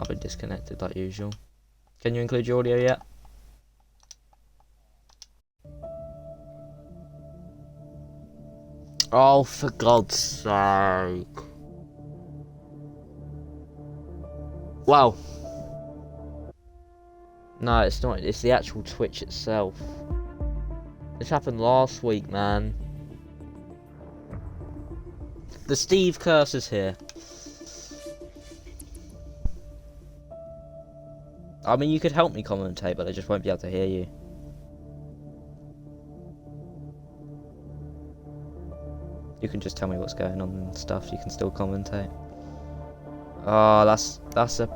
I've been disconnected like usual. Can you include your audio yet? Oh, for God's sake. Wow. No, it's not. It's the actual Twitch itself. This happened last week, man. The Steve curse is here. I mean, you could help me commentate, but I just won't be able to hear you. You can just tell me what's going on and stuff. You can still commentate. Oh, that's a...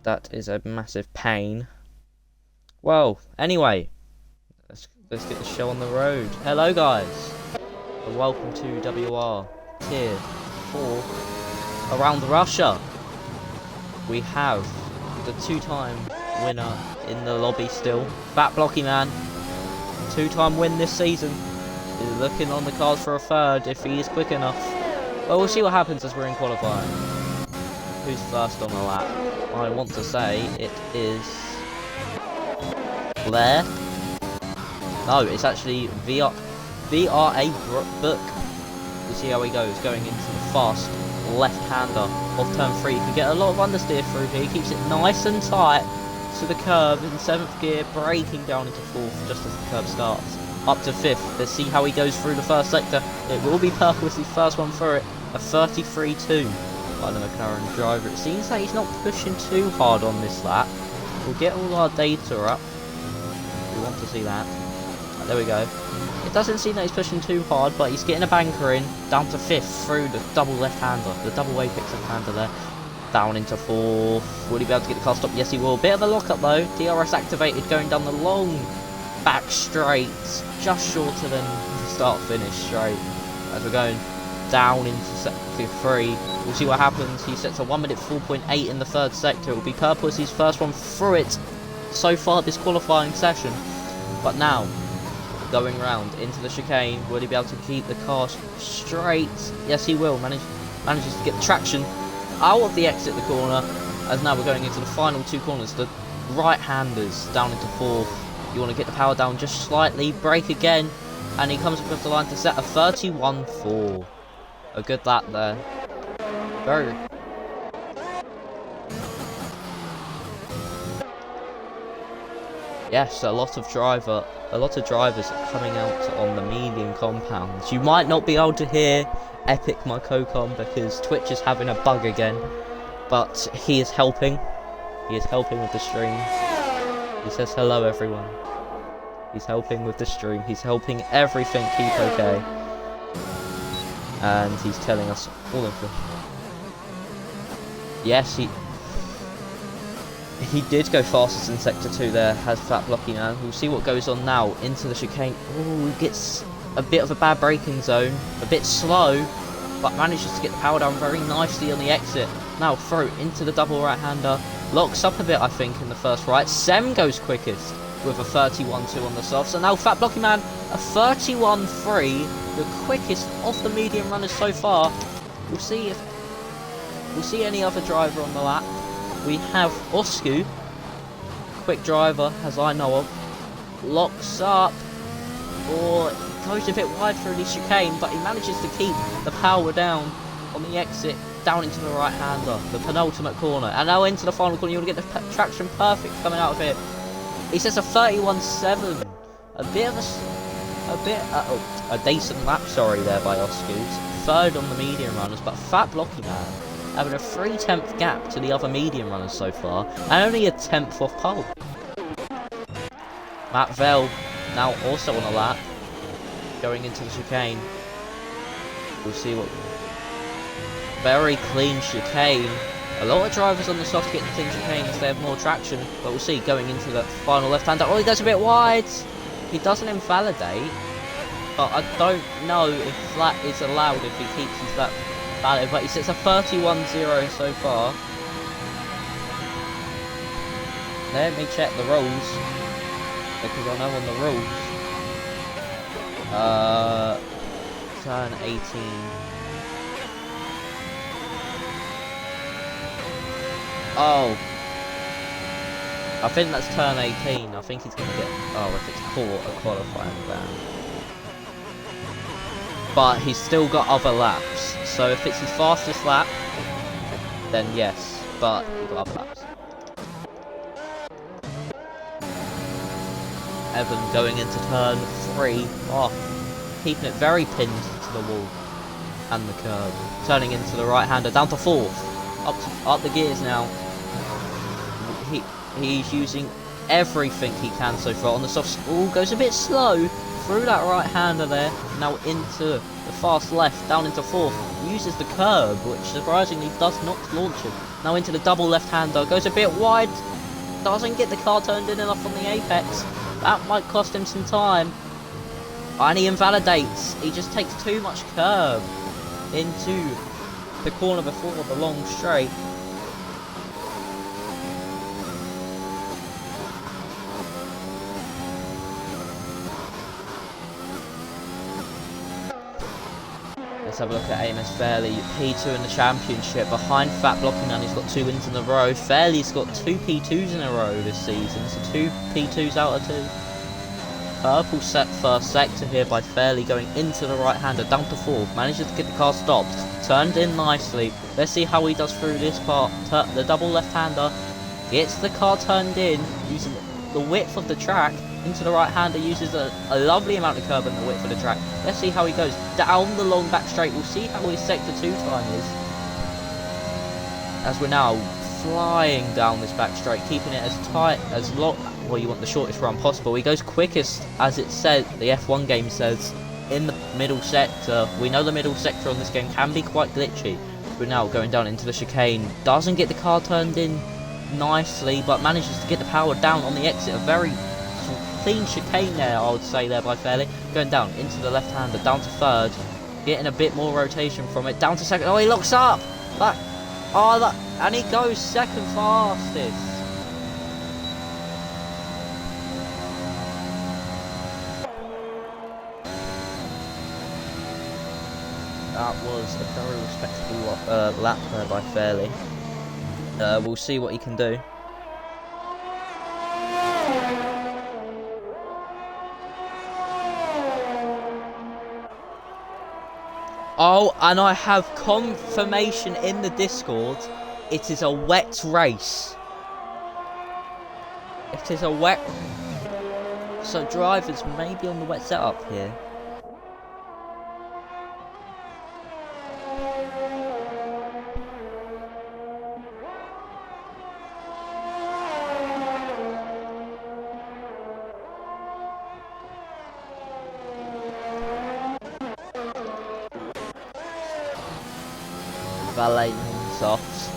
That is a massive pain. Well, anyway, let's get the show on the road. Hello, guys, and welcome to WOR Tier 4 around Russia. We have the two-time winner in the lobby still, Fat Blocky Man. Two-time win this season. He's looking on the cards for a third if he is quick enough. Well, we'll see what happens as we're in qualifying. Who's first on the lap? I want to say it is Blair. No, it's actually VRA Book. You see how he goes, going into the fast left-hander off turn 3. He can get a lot of understeer through here. He keeps it nice and tight to the curb in 7th gear, braking down into 4th just as the curb starts. Up to 5th. Let's see how he goes through the first sector. It will be Purpose's first one through it. A 33.2 by the McLaren driver. It seems like he's not pushing too hard on this lap. We'll get all our data up. We want to see that. There we go. It doesn't seem that he's pushing too hard, but he's getting a banker in, down to 5th through the double left-hander, the double apex left-hander there, down into 4th. Will he be able to get the car stopped? Yes, he will. Bit of a lock-up though. DRS activated, going down the long back straight, just shorter than the start-finish straight. As we're going down into sector 3, we'll see what happens. He sets a 1 minute 4.8 in the third sector. It will be Purpose's first one through it so far this qualifying session. But now, going round into the chicane, will he be able to keep the car straight? Yes, he will. Manages to get the traction out of the exit, the corner, as now we're going into the final two corners. The right-handers down into 4th. You want to get the power down just slightly, brake again, and he comes across the line to set a 31.4. A good lap there. Very... Yes, a lot of drivers coming out on the medium compounds. You might not be able to hear Epic, my co-com, because Twitch is having a bug again, but he is helping. He is helping with the stream. He says hello, everyone. He's helping with the stream. He's helping everything keep okay. And he's telling us all of them. Yes, he did go fastest in Sector 2 there, has Fat Blocky Man. We'll see what goes on now into the chicane. Oh, he gets a bit of a bad braking zone. A bit slow, but manages to get the power down very nicely on the exit. Now through into the double right-hander. Locks up a bit, I think, in the first right. Sem goes quickest with a 31.2 on the soft. So now Fat Blocky Man, a 31.3, the quickest of the medium runners so far. We'll see any other driver on the lap. We have Osku, quick driver as I know of, locks up, or goes a bit wide through the chicane, but he manages to keep the power down on the exit, down into the right-hander, the penultimate corner, and now into the final corner. You want to get the traction perfect coming out of here. He says a 31.7, a decent lap, sorry, there by Osku's. Third on the medium runners, but Fat Blocky Man having a 3/10 gap to the other medium runners so far, and only a 10th off pole. Matt Vell now also on a lap, going into the chicane. We'll see what... Very clean chicane. A lot of drivers on the soft get the clean chicane as they have more traction, but we'll see going into the final left-hander. Oh, he goes a bit wide. He doesn't invalidate, but I don't know if that is allowed if he keeps his lap valid, but he sits a 31.0 so far. Let me check the rules, because I know on the rules turn 18. Oh. I think that's turn 18. I think he's going to get... Oh, if it's caught, a qualifying ban. But he's still got other laps. So if it's his fastest lap, then yes. But he's got other laps. Evan going into turn 3. Oh, keeping it very pinned to the wall and the curb. Turning into the right-hander, down to 4th. Up the gears now. He's using everything he can so far on the soft. Oh, goes a bit slow through that right-hander there. Now into the fast left, down into 4th. Uses the curb, which surprisingly does not launch him. Now into the double left-hander, goes a bit wide. Doesn't get the car turned in enough on the apex. That might cost him some time. And he invalidates. He just takes too much curb into the corner before the long straight. Let's have a look at Amos Fairley, P2 in the championship, behind Fat Blocking, and he's got 2 wins in a row. Fairley's got 2 P2s in a row this season, so 2 P2s out of 2. Purple set first sector here by Fairley, going into the right-hander, down to 4th, manages to get the car stopped, turned in nicely. Let's see how he does through this part. The double left-hander gets the car turned in, using the width of the track. Into the right-hander, uses a lovely amount of curb and the width of the track. Let's see how he goes down the long back straight. We'll see how his sector 2 time is. As we're now flying down this back straight, keeping it as tight as long. Well, you want the shortest run possible. He goes quickest, as it said, the F1 game says, in the middle sector. We know the middle sector on this game can be quite glitchy. We're now going down into the chicane. Doesn't get the car turned in nicely, but manages to get the power down on the exit. A very clean chicane there, I would say, there by Fairley. Going down into the left-hander, down to 3rd. Getting a bit more rotation from it. Down to 2nd. Oh, he locks up! And he goes 2nd fastest. That was a very respectable lap there by Fairley. We'll see what he can do. Oh, and I have confirmation in the Discord. It is a wet race. It is a wet... So drivers may be on the wet setup here. Valet softs.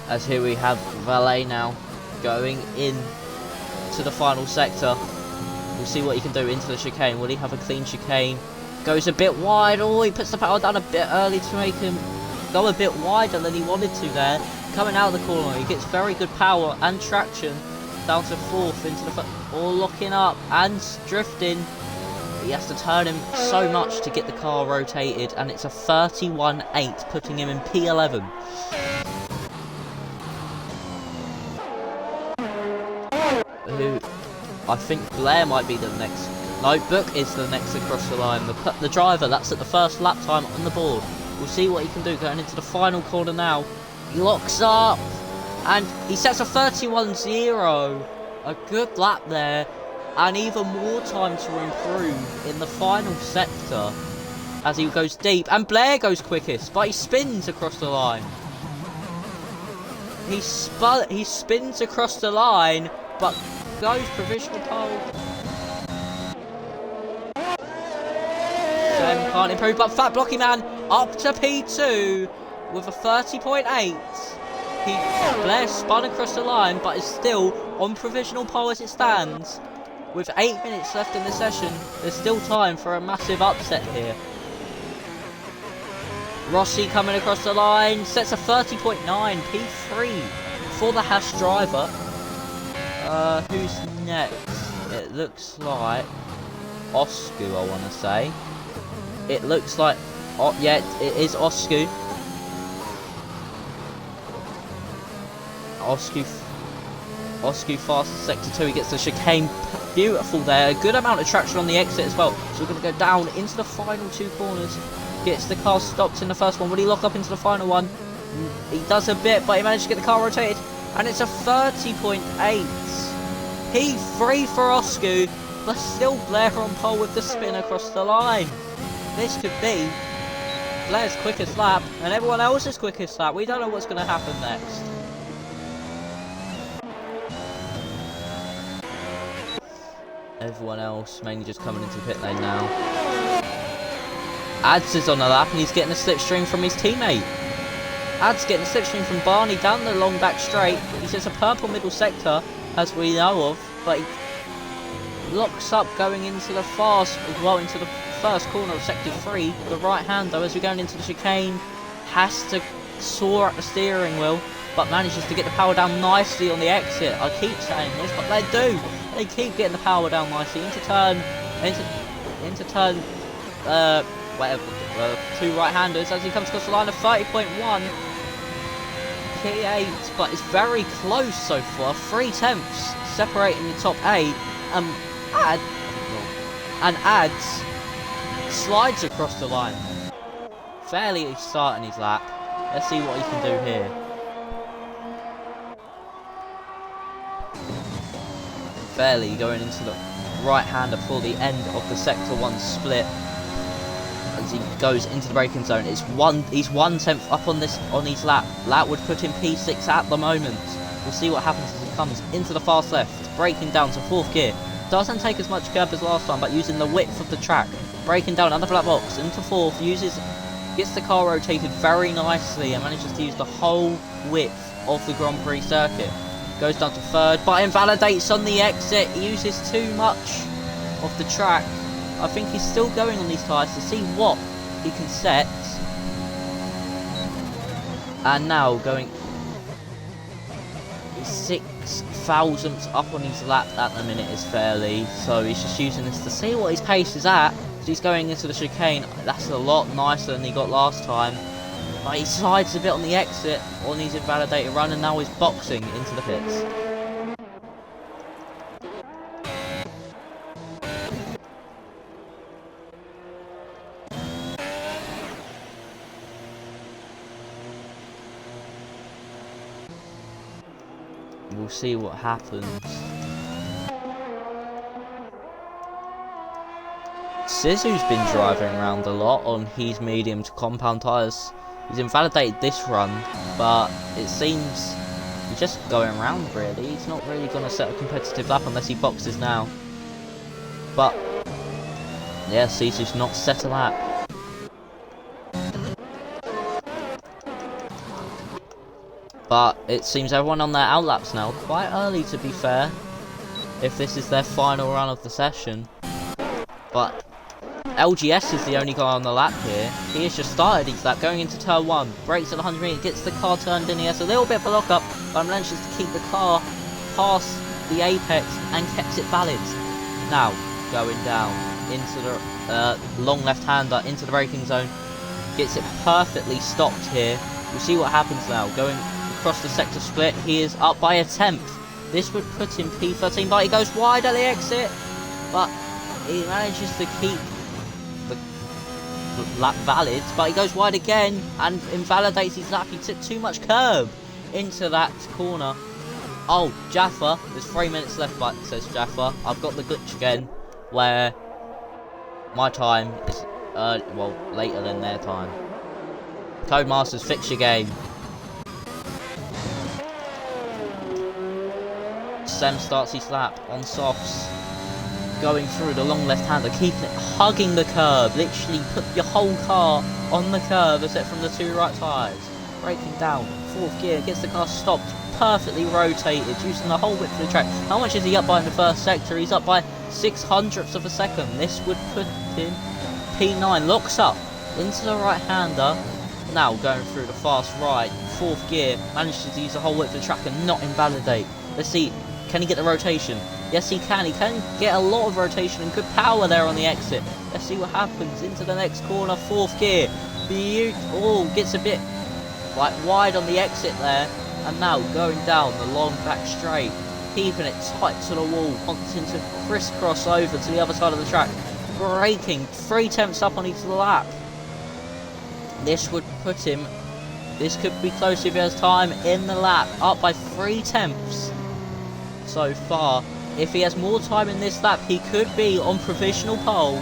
As here we have Valet now going in to the final sector. We'll see what he can do into the chicane. Will he have a clean chicane? Goes a bit wide. Oh, he puts the power down a bit early to make him go a bit wider than he wanted to there. Coming out of the corner, he gets very good power and traction. Down to 4th into the all locking up and drifting. He has to turn him so much to get the car rotated, and it's a 31.8, putting him in P11. Who I think Blair might be the next. No, Book is the next across the line. The driver, that's at the first lap time on the board. We'll see what he can do going into the final corner now. He locks up and he sets a 31.0. A good lap there, and even more time to improve in the final sector as he goes deep. And Blair goes quickest, but he spins across the line. He spins across the line, but goes provisional pole. Sam can't improve, but Fat Blocky Man up to P2 with a 30.8. Blair spun across the line, but is still on provisional pole as it stands. With 8 minutes left in the session, there's still time for a massive upset here. Rossi coming across the line, sets a 30.9 P3 for the Haas driver. Who's next? It looks like Oscu, I want to say. It looks like, oh yeah, it is Oscu. Oscu fast to sector 2, he gets the chicane, beautiful there, a good amount of traction on the exit as well. So we're going to go down into the final 2 corners, gets the car stopped in the first one. Will he lock up into the final one? He does a bit, but he managed to get the car rotated, and it's a 30.8. P3 for Oscu, but still Blair on pole with the spin across the line. This could be Blair's quickest lap, and everyone else's quickest lap. We don't know what's going to happen next. Everyone else mainly just coming into the pit lane now. Ads is on the lap and he's getting a slipstream from his teammate. Ads getting a slipstream from Barney down the long back straight. He's just a purple middle sector, as we know of, but he locks up going into the fast, well, into the first corner of sector 3. The right hand though, as we're going into the chicane, has to soar at the steering wheel, but manages to get the power down nicely on the exit. I keep saying this, but they do. They keep getting the power down nicely into turn, whatever, 2 right-handers as he comes across the line of 30.1 P8, but it's very close so far. 3 tenths separating the top 8, and Ads slides across the line. Fairly starting his lap. Let's see what he can do here. Fairly going into the right-hander for the end of the sector 1 split as he goes into the braking zone. He's 1 tenth up on his lap. That would put him P6 at the moment. We'll see what happens as he comes into the fast left, braking down to 4th gear. Doesn't take as much curb as last time, but using the width of the track, braking down under black box into 4th, gets the car rotated very nicely and manages to use the whole width of the Grand Prix circuit. Goes down to 3rd, but invalidates on the exit. He uses too much of the track. I think he's still going on these tyres to see what he can set. And now going 6 thousandths up on his lap at the minute is fairly. So he's just using this to see what his pace is at. So he's going into the chicane. That's a lot nicer than he got last time. But he slides a bit on the exit on his invalidated run, and now he's boxing into the pits. We'll see what happens. Sizu's been driving around a lot on his medium to compound tyres. He's invalidated this run, but it seems he's just going around really. He's not really going to set a competitive lap unless he boxes now. But yeah, Sizu's not set a lap. But it seems everyone on their outlaps now, quite early to be fair, if this is their final run of the session. But LGS is the only guy on the lap here. He has just started his lap, going into turn 1, brakes at 100 meters, gets the car turned in. He has a little bit of a lock-up, but manages to keep the car past the apex and kept it valid. Now, going down into the long left-hander, into the braking zone, gets it perfectly stopped here. We'll see what happens now. Going across the sector split, he is up by a tenth. This would put him P13, but he goes wide at the exit, but he manages to keep the lap valid, but he goes wide again and invalidates his lap. He took too much curb into that corner. Oh, Jaffa, there's 3 minutes left, but says Jaffa. I've got the glitch again, where my time is well, later than their time. Codemasters, fix your game. Sem starts his lap on softs, going through the long left-hander, keeping it, hugging the curb, literally put your whole car on the curb except from the 2 right tyres. Braking down, 4th gear, gets the car stopped, perfectly rotated, using the whole width of the track. How much is he up by in the first sector? He's up by 600ths of a second. This would put in P9, locks up into the right-hander. Now going through the fast right, 4th gear, manages to use the whole width of the track and not invalidate. Let's see, can he get the rotation? Yes, he can. He can get a lot of rotation and good power there on the exit. Let's see what happens into the next corner, 4th gear. Oh, gets a bit like wide on the exit there. And now going down the long back straight, keeping it tight to the wall, wanting to crisscross over to the other side of the track. Braking, 3 tenths up on each lap. This would put him, this could be close if he has time in the lap, up by 3 tenths so far. If he has more time in this lap, he could be on provisional pole.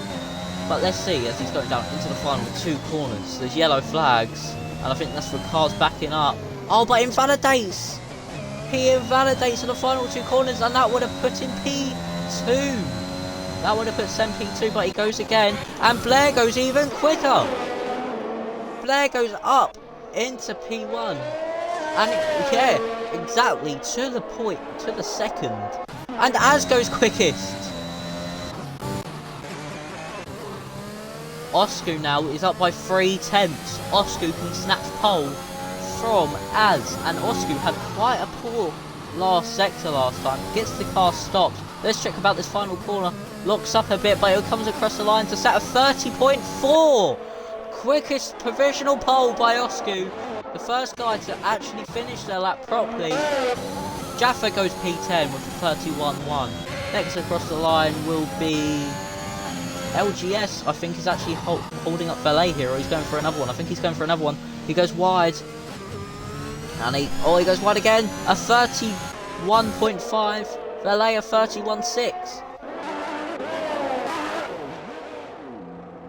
But let's see as he's going down into the final 2 corners. There's yellow flags, and I think that's for cars backing up. Oh, but invalidates! He invalidates in the final 2 corners, and that would have put him P2. That would have put Sem P2, but he goes again, and Blair goes even quicker. Blair goes up into P1, and yeah, exactly to the point, to the second. And Az goes quickest. Osku now is up by 3 tenths. Osku can snatch pole from Az, and Osku had quite a poor last sector last time. Gets the car stopped. Let's check about this final corner. Locks up a bit, but it comes across the line to set a 30.4. Quickest provisional pole by Osku. The first guy to actually finish their lap properly. Jaffa goes P10 with a 31.1. Next across the line will be LGS. I think he's actually holding up Valet here, or he's going for another one. I think he's going for another one. He goes wide. And he goes wide again. A 31.5. Valet a 31.6.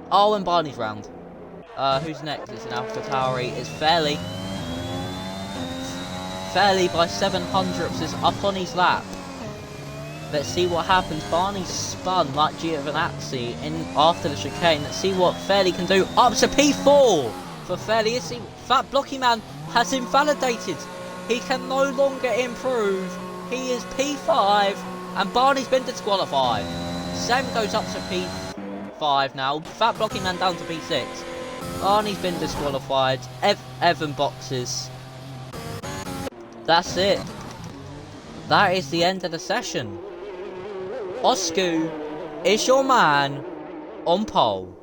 Oh, and Barney's round. Who's next? It's an AlphaTauri. It's Fairley. Fairley by 700ths is up on his lap. Let's see what happens. Barney spun like Giovinazzi in after the chicane. Let's see what Fairley can do. Up to P4 for Fairley. You see, Fat Blocky Man has invalidated. He can no longer improve. He is P5 and Barney's been disqualified. Sam goes up to P5 now. Fat Blocky Man down to P6. Barney's been disqualified. Evan boxes. That's it. That is the end of the session. Osku is your man on pole.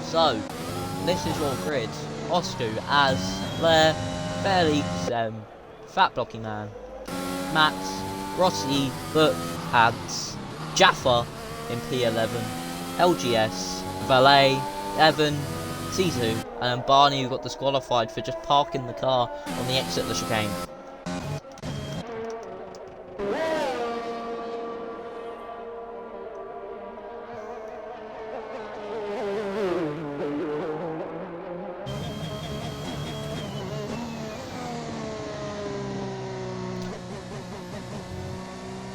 So, this is your grid. Osku, Az, Blair, Fairley, Sem, Fat Blocky Man, Matt, Rossi, Book, Hads, Jaffa in P11, LGS, Valet, Evan, Sisu, and Barney, who got disqualified for just parking the car on the exit of the chicane.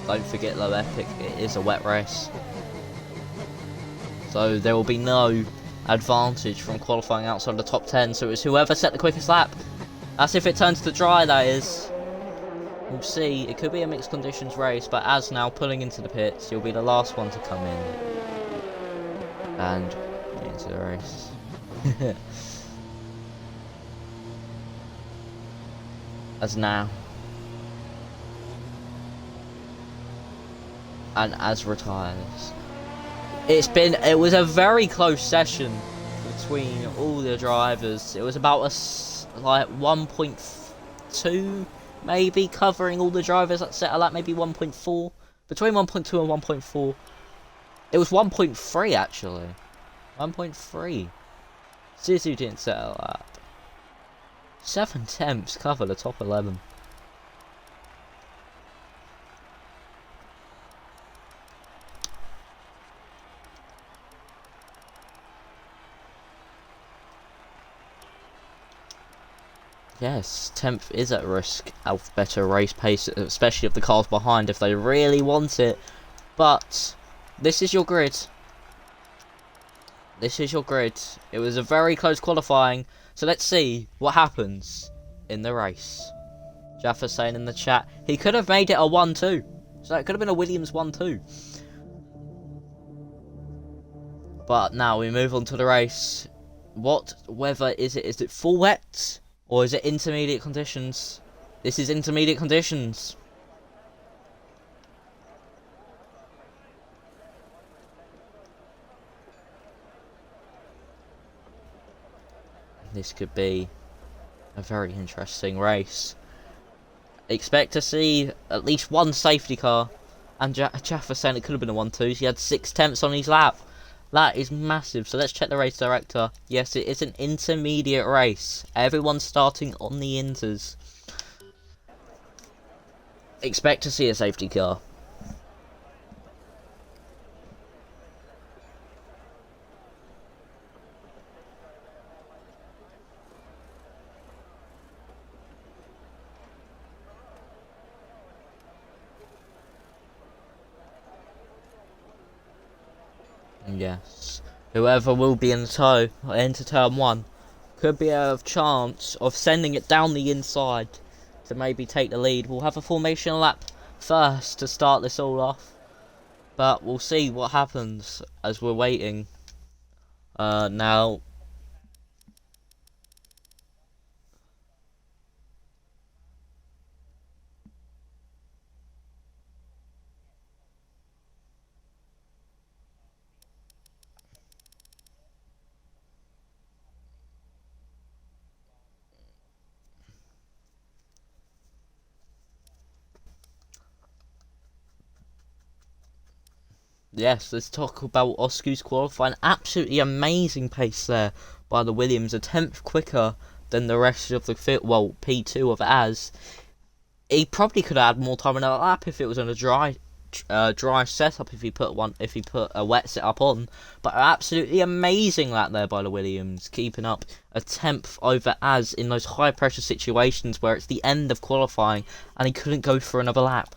Don't forget Low Epic, it is a wet race. So there will be no advantage from qualifying outside the top 10, so it's whoever set the quickest lap. That's if it turns to dry, that is. We'll see. It could be a mixed conditions race, but as now pulling into the pits, you'll be the last one to come in and into the race. As now. And as retires. It was a very close session between all the drivers. It was about like 1.2 maybe, covering all the drivers that set a lap, maybe 1.4. Between 1.2 and 1.4. It was 1.3 actually. 1.3. Sisu didn't set a lap. 7 tenths cover the top 11. Yes, 10th is at risk of better race pace, especially if the cars behind, if they really want it. But this is your grid. This is your grid. It was a very close qualifying, so let's see what happens in the race. Jaffa's saying in the chat, he could have made it a 1-2. So it could have been a Williams 1-2. But now we move on to the race. What weather is it? Is it full wet? Or is it intermediate conditions? This is intermediate conditions. This could be a very interesting race. Expect to see at least one safety car. And Jaffa saying it could have been a 1-2. He had 6/10 on his lap. That is massive. So let's check the race director. Yes, it is an intermediate race. Everyone's starting on the inters. Expect to see a safety car. Yes. Whoever will be in tow into turn 1 could be a chance of sending it down the inside to maybe take the lead. We'll have a formation lap first to start this all off. But we'll see what happens as we're waiting. Now... Yes, let's talk about Osku's qualifying. Absolutely amazing pace there by the Williams. A tenth quicker than the rest of the field. Well, P2 of Az. He probably could have had more time in a lap if it was on a dry setup. If he put a wet setup on. But absolutely amazing lap there by the Williams, keeping up a tenth over Az in those high pressure situations where it's the end of qualifying and he couldn't go for another lap.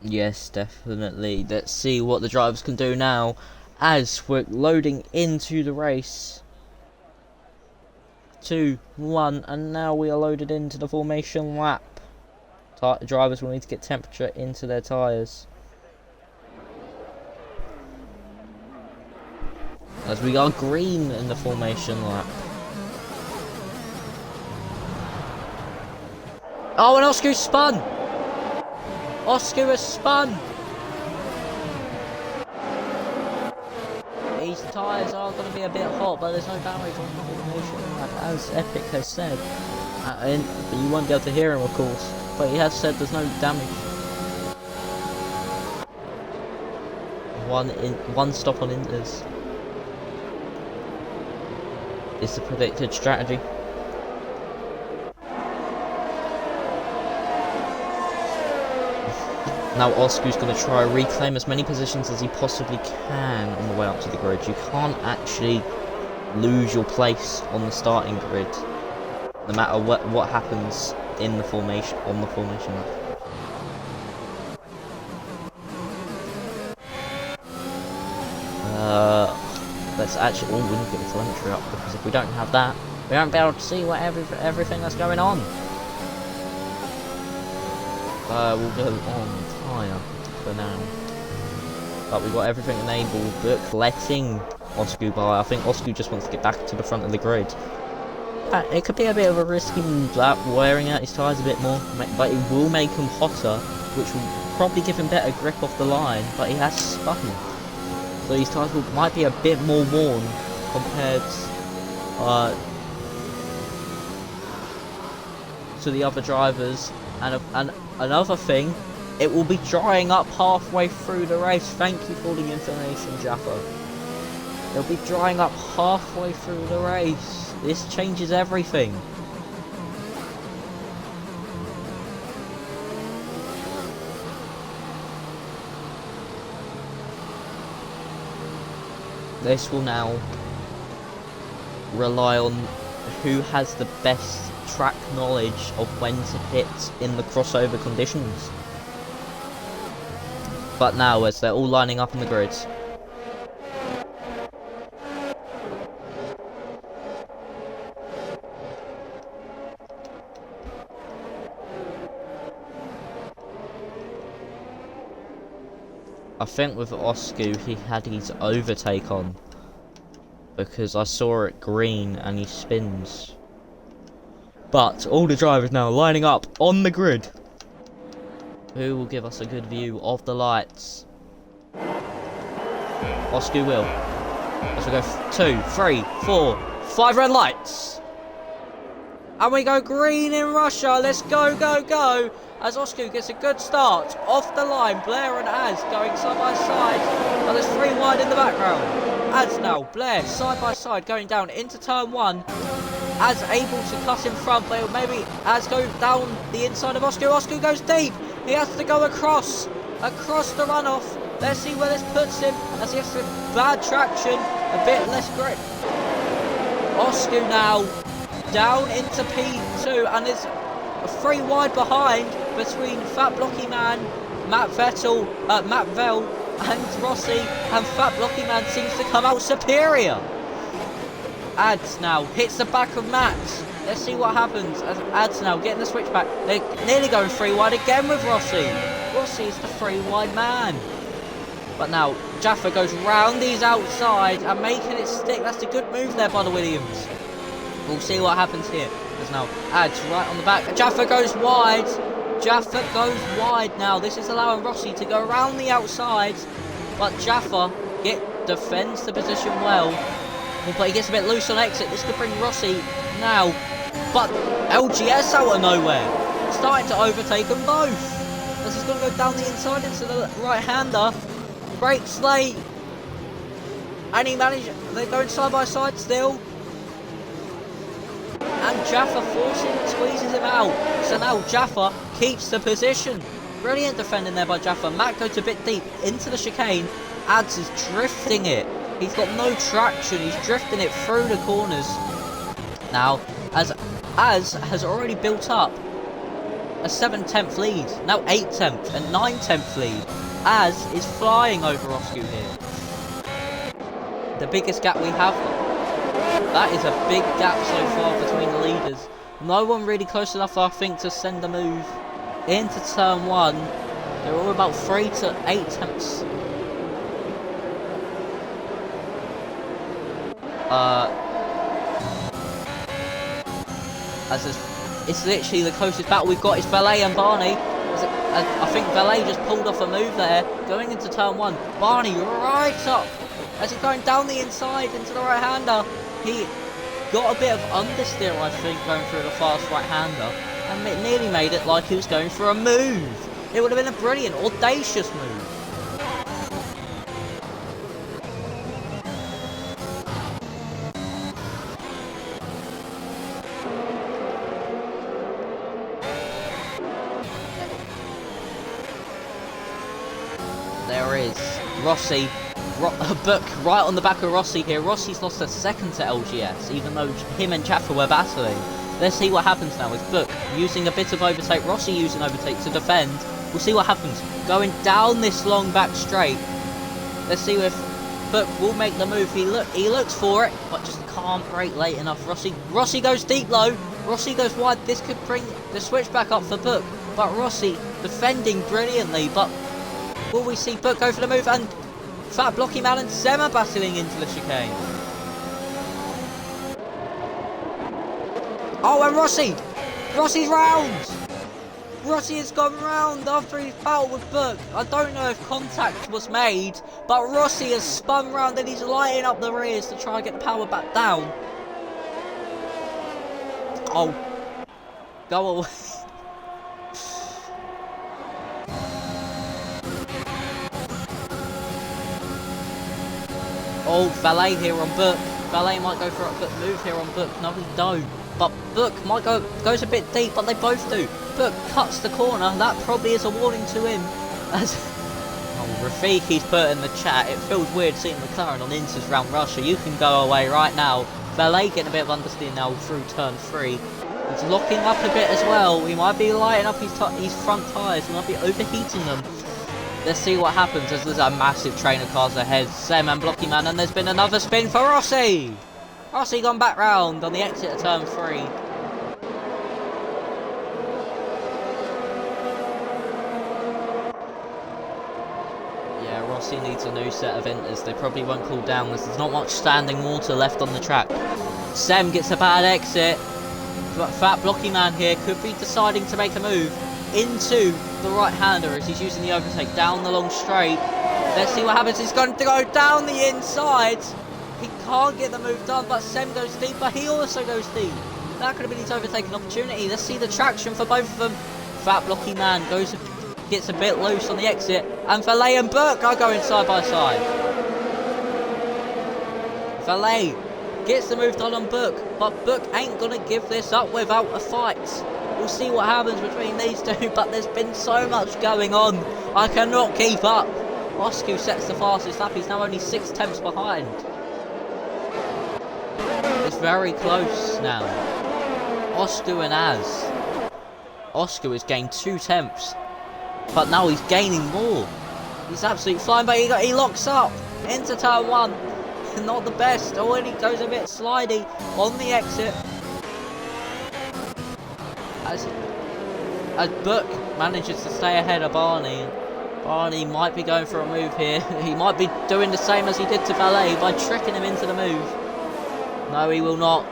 Yes, definitely. Let's see what the drivers can do now as we're loading into the race. 2, 1, and now we are loaded into the formation lap. Drivers will need to get temperature into their tyres. As we are green in the formation lap. Oh, and Oscar spun! Oscar has spun! These tyres are going to be a bit hot, but there's no damage on the formation lap, as Epic has said. But you won't be able to hear him, of course. But he has said there's no damage. One stop on inters is the predicted strategy. Now Osku's going to try and reclaim as many positions as he possibly can on the way up to the grid. You can't actually lose your place on the starting grid, no matter what happens in the formation on the formation lap. Let's actually we need to get the telemetry up, because if we don't have that, we won't be able to see what everything that's going on. We'll go on tyre for now. But we've got everything enabled, but letting Osku by. I think Osku just wants to get back to the front of the grid. It could be a bit of a risky lap, wearing out his tyres a bit more, but it will make him hotter, which will probably give him better grip off the line, but he has spun. So his tyres might be a bit more worn compared to the other drivers. And another thing, it will be drying up halfway through the race. Thank you for the information, Jaffa. It'll be drying up halfway through the race. This changes everything. This will now rely on who has the best track knowledge of when to pit in the crossover conditions. But now, as they're all lining up on the grid, I think with Oscu he had his overtake on, because I saw it green and he spins. But all the drivers now lining up on the grid. Who will give us a good view of the lights? Oscu will. As we go 2, 3, 4, 5 red lights. And we go green in Russia. Let's go, go, go. As Oscu gets a good start off the line. Blair and Az going side by side. But there's 3 wide in the background. Az now, Blair side by side going down into turn 1. Az able to cut in front, but maybe Az go down the inside of Oscu. Oscu goes deep. He has to go across the runoff. Let's see where this puts him, as he has bad traction, a bit less grip. Oscu now down into P2, and there's 3 wide behind between Fat Blocky Man, Matt Vell, and Rossi, and Fat Blocky Man seems to come out superior. Ads now hits the back of Matt. Let's see what happens as Ads now getting the switch back. They're nearly going 3 wide again with Rossi. Rossi is the 3 wide man. But now Jaffa goes round these outside and making it stick. That's a good move there by the Williams. We'll see what happens here. There's now Ads right on the back. Jaffa goes wide. Jaffa goes wide now. This is allowing Rossi to go around the outside. But Jaffa defends the position well. But he gets a bit loose on exit. This could bring Rossi now. But LGS out of nowhere. Starting to overtake them both. As he's going to go down the inside into the right-hander. Great slate. And he managed. They're going side by side still. And Jaffa squeezes him out. So now Jaffa keeps the position. Brilliant defending there by Jaffa. Matt goes a bit deep into the chicane. Ads is drifting it. He's got no traction. He's drifting it through the corners. Now, as has already built up a 7/10 lead. Now 8/10 and 9/10 lead. Az is flying over Oscu here. The biggest gap we have. That is a big gap so far between the leaders. No one really close enough, I think, to send a move into turn 1. They're all about 3 to 8 tenths. It's literally the closest battle we've got is Valet and Barney. I think Valet just pulled off a move there, going into turn 1. Barney right up as he's going down the inside into the right-hander. He got a bit of understeer, I think, going through the fast right-hander, and it nearly made it like he was going for a move. It would have been a brilliant, audacious move. There is Rossi, Book right on the back of Rossi here. Rossi's lost a second to LGS, even though him and Jaffa were battling. Let's see what happens now with Book using a bit of overtake, Rossi using overtake to defend. We'll see what happens. Going down this long back straight. Let's see if Book will make the move. He looks for it, but just can't brake late enough. Rossi goes deep low. Rossi goes wide. This could bring the switch back up for Book, but Rossi defending brilliantly. But will we see Book go for the move? And Fat Blocky Man and Zema battling into the chicane. Oh, and Rossi's round. Rossi has gone round after his battle with Book. I don't know if contact was made, but Rossi has spun round and he's lighting up the rears to try and get the power back down. Oh. Go away. Oh, Valet here on Book. Valet might go for a good move here on Book. No, we don't. But Book might goes a bit deep, but they both do. Book cuts the corner. That probably is a warning to him. As Rafiki's put in the chat, it feels weird seeing McLaren on Inters round Russia. You can go away right now. Valet getting a bit of understeer now through turn 3. He's locking up a bit as well. He might be lighting up his front tyres. He might be overheating them. Let's see what happens as there's a massive train of cars ahead. Sem and Blocky Man, and there's been another spin for Rossi. Rossi gone back round on the exit of turn 3. Yeah, Rossi needs a new set of inters. They probably won't cool down as there's not much standing water left on the track. Sem gets a bad exit. But Fat Blocky Man here could be deciding to make a move into the right-hander as he's using the overtake down the long straight. Let's see what happens. He's going to go down the inside. He can't get the move done, but Sem goes deep, but he also goes deep. That could have been his overtaking opportunity. Let's see the traction for both of them. Fat Blocky Man gets a bit loose on the exit, and Valet and Burke are going side by side. Valet gets the move done on Book, but Book ain't gonna give this up without a fight. We'll see what happens between these two, but there's been so much going on. I cannot keep up. Oscu sets the fastest lap. He's now only 6 tenths behind. It's very close now. Oscu and Az. Oscu has gained 2 tenths, but now he's gaining more. He's absolutely flying, but he locks up into turn 1. Not the best. Oh, and he goes a bit slidey on the exit. As Book manages to stay ahead of Barney. Barney might be going for a move here. He might be doing the same as he did to Valet by tricking him into the move. No, he will not.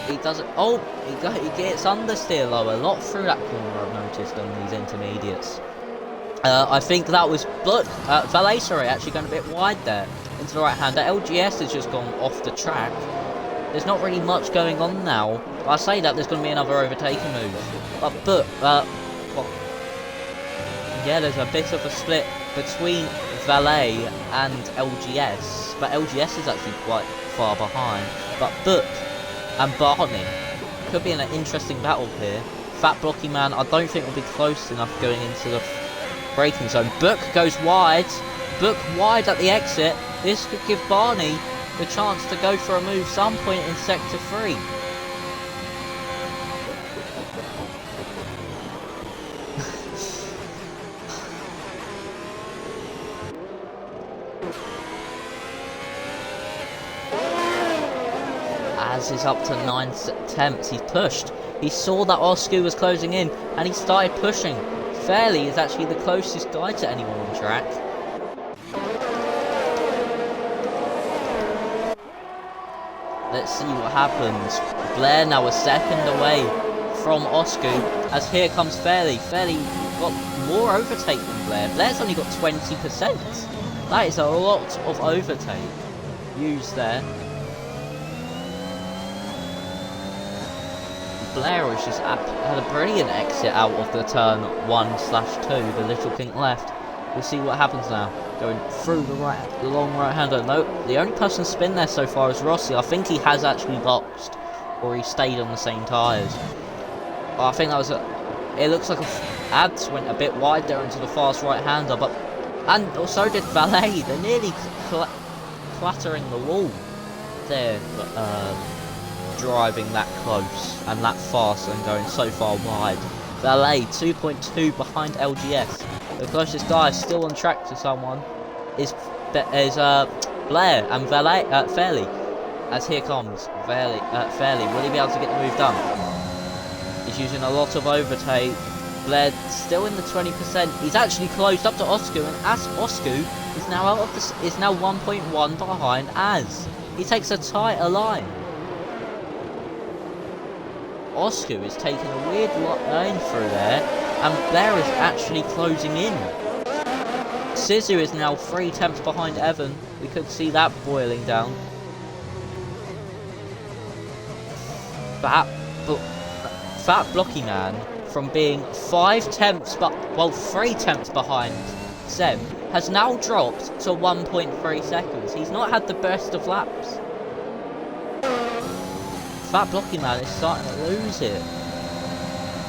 He doesn't. Oh, he gets understeer lower. A lot through that corner, I've noticed on these intermediates. I think that was Valet, sorry, actually going a bit wide there into the right hander. LGS has just gone off the track. There's not really much going on now. I say that there's going to be another overtaking move. But yeah, there's a bit of a split between Valet and LGS. But LGS is actually quite far behind. But Book and Barney could be in an interesting battle here. Fat Blocky Man, I don't think will be close enough going into the braking zone. Book goes wide. Book wide at the exit. This could give Barney the chance to go for a move some point in sector 3. Az is up to 9 attempts. He's pushed. He saw that Oscu was closing in and he started pushing. Fairley is actually the closest guy to anyone on track. Let's see what happens. Blair now a second away from Oscu as here comes Fairley. Fairley got more overtake than Blair. Blair's only got 20%. That is a lot of overtake used there. Blair has just had a brilliant exit out of the turn 1/2, the little kink left. We'll see what happens now. Going through the long right-hander. No, the only person spin there so far is Rossi. I think he has actually boxed, or he stayed on the same tyres. I think that was it looks like Ads went a bit wide there into the fast right-hander, and so did Valet. They're nearly clattering the wall there, driving that close and that fast and going so far wide. Valet 2.2 behind LGS. The closest guy still on track to someone is Blair and Fairley. As here comes Fairley. Will he be able to get the move done? He's using a lot of overtake. Blair still in the 20%. He's actually closed up to Oscu, and as Oscu is now is now 1.1 behind Az. He takes a tighter line. Oscar is taking a weird lane through there, and Blair is actually closing in. Sisu is now 3 tenths behind Evan. We could see that boiling down. Fat Blocky Man, from being 5 tenths, well, 3 tenths behind Sem, has now dropped to 1.3 seconds. He's not had the best of laps. Fat Blocky Man is starting to lose it.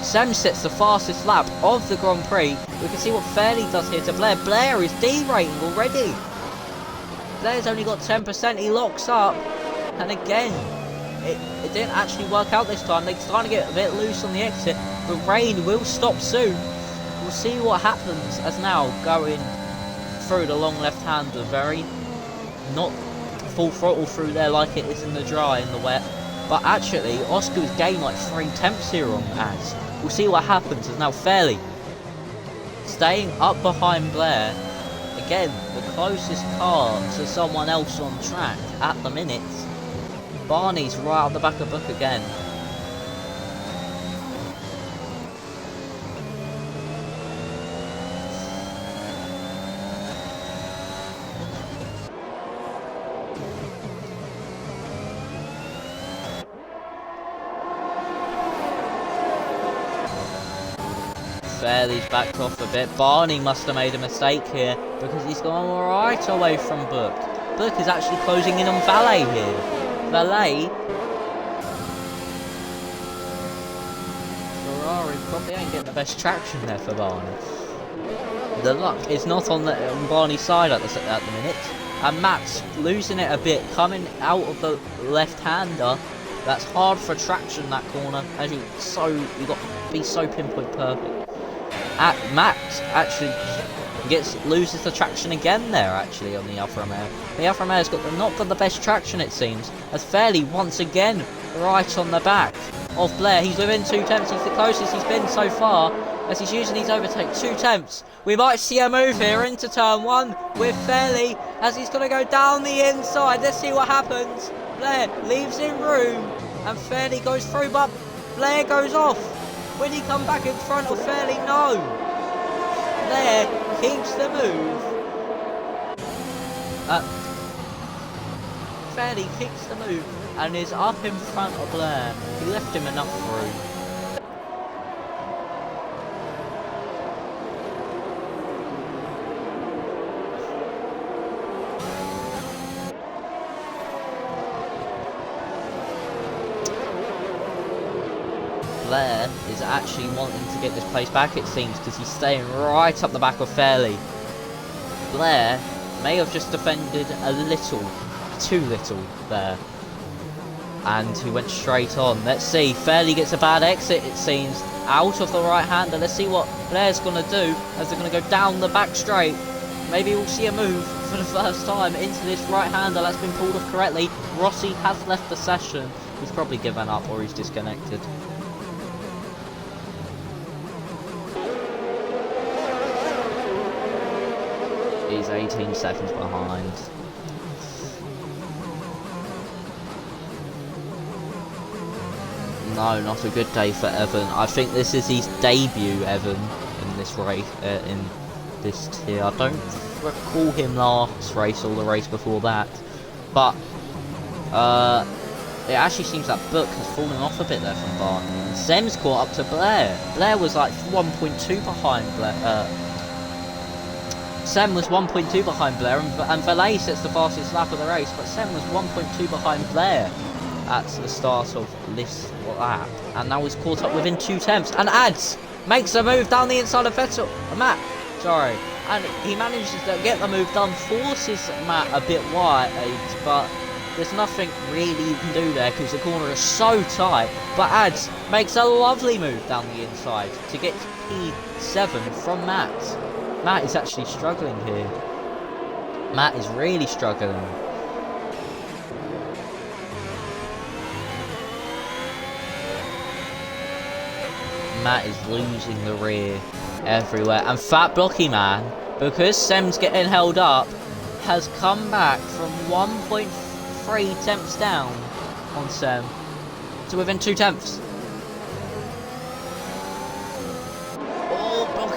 Sem sets the fastest lap of the Grand Prix. We can see what Fairley does here to Blair. Blair is derating already. Blair's only got 10%. He locks up. And again, it didn't actually work out this time. They're starting to get a bit loose on the exit. The rain will stop soon. We'll see what happens as now going through the long left-hander. Very not full throttle through there like it is in the dry, in the wet. But actually, Oscar's gained like 3 tenths here on ads. We'll see what happens as now Fairley staying up behind Blair. Again, the closest car to someone else on track at the minute. Barney's right out the back of Book again. Fairley's backed off a bit. Barney must have made a mistake here because he's gone right away from Book. Book is actually closing in on Valet here. Valet, Ferrari probably ain't getting the best traction there for Barney. The luck is not on Barney's side at the minute. And Matt's losing it a bit, coming out of the left-hander. That's hard for traction, that corner, as you've got to be so pinpoint perfect. Matt actually loses the traction again there, actually, on the Alfa Romeo. The Alfa Romeo's not got the best traction, it seems, as Fairley once again right on the back of Blair. He's within 2 tenths. He's the closest he's been so far, as he's using his overtake. 2 tenths. We might see a move here into turn 1 with Fairley, as he's going to go down the inside. Let's see what happens. Blair leaves in room, and Fairley goes through, but Blair goes off. Will he come back in front of Fairley? No. Blair keeps the move. Fairley keeps the move and is up in front of Blair. He left him enough room. Blair is actually wanting to get this place back, it seems, because he's staying right up the back of Fairley. Blair may have just defended a little, too little there, and he went straight on. Let's see, Fairley gets a bad exit, it seems, out of the right-hander. Let's see what Blair's going to do as they're going to go down the back straight. Maybe we'll see a move for the first time into this right-hander that's been pulled off correctly. Rossi has left the session. He's probably given up or he's disconnected. He's 18 seconds behind. No, not a good day for Evan. I think this is his debut, Evan, in this race, in this tier. I don't recall him last race or the race before that. But it actually seems that Book has fallen off a bit there from Barney. And Sem's caught up to Blair. Blair was like 1.2 behind Blair. Sem was 1.2 behind Blair, and Valet sets the fastest lap of the race, but Sem was 1.2 behind Blair at the start of this lap, and now he's caught up within 2 tenths, and Ads makes a move down the inside of Vettel, Matt, sorry, and he manages to get the move done, forces Matt a bit wide, but there's nothing really you can do there, because the corner is so tight, but Ads makes a lovely move down the inside to get P7 from Matt. Matt is actually struggling here. Matt is really struggling. Matt is losing the rear everywhere. And Fat Blocky Man, because Sem's getting held up, has come back from 1.3 tenths down on Sem to within 2 tenths.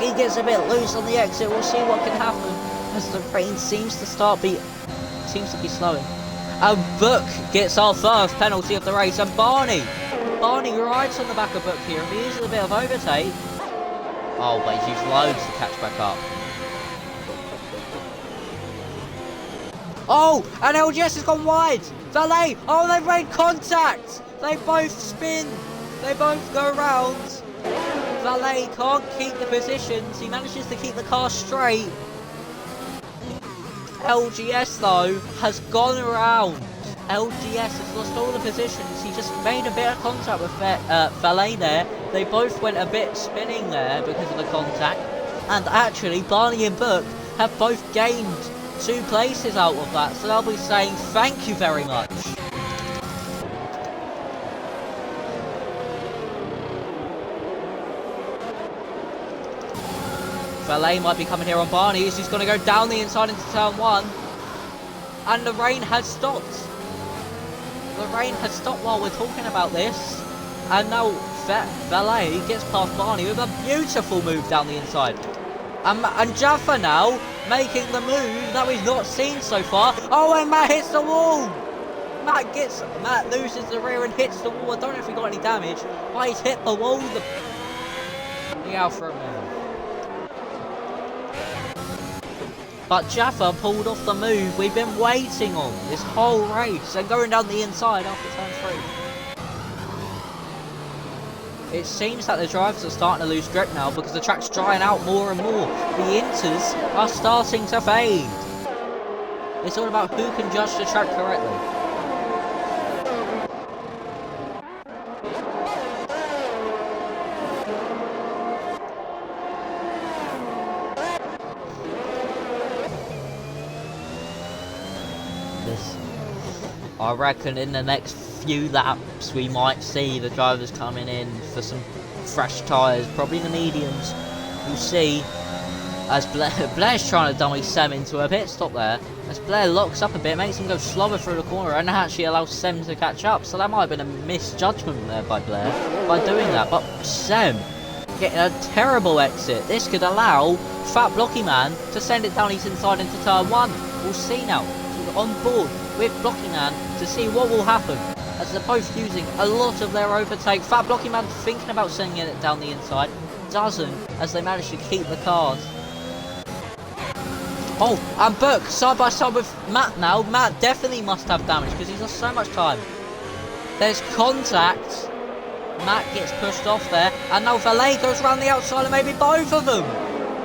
he gets a bit loose on the exit. We'll see what can happen as the rain seems to be slowing. And Book gets our first penalty of the race, and Barney rides on the back of Book here, and he uses a bit of overtake. Oh, but he's used loads to catch back up. Oh, and LGS has gone wide. Valet, oh, they've made contact. They both spin. They both go around. Valet can't keep the positions. He manages to keep the car straight. LGS, though, has gone around. LGS has lost all the positions. He just made a bit of contact with Valet there. They both went a bit spinning there because of the contact. And actually, Barney and Book have both gained 2 places out of that. So they'll be saying thank you very much. Valet might be coming here on Barney. He's going to go down the inside into turn 1. And the rain has stopped. The rain has stopped while we're talking about this. And now Valet gets past Barney with a beautiful move down the inside. And Jaffa now making the move that we've not seen so far. Oh, and Matt hits the wall. Matt loses the rear and hits the wall. I don't know if he got any damage, but he's hit the wall. The Alpha move. But Jaffa pulled off the move we've been waiting on this whole race, and going down the inside after turn 3. It seems that the drivers are starting to lose grip now because the track's drying out more and more. The inters are starting to fade. It's all about who can judge the track correctly. I reckon in the next few laps we might see the drivers coming in for some fresh tyres, probably the mediums. We'll see, as Blair's trying to dummy Sem into a pit stop there, as Blair locks up a bit, makes him go slower through the corner and actually allows Sem to catch up. So that might have been a misjudgment there by Blair by doing that. But Sem getting a terrible exit. This could allow Fat Blocky Man to send it down his inside into turn 1. We'll see now. So on board with Blocky Man to see what will happen, as they're both using a lot of their overtake. Fat Blocky Man thinking about sending it down the inside, doesn't, as they manage to keep the cars. Oh, and Book side by side with Matt now. Matt definitely must have damage because he's lost so much time. There's contact. Matt gets pushed off there, and now Valet goes around the outside and maybe both of them.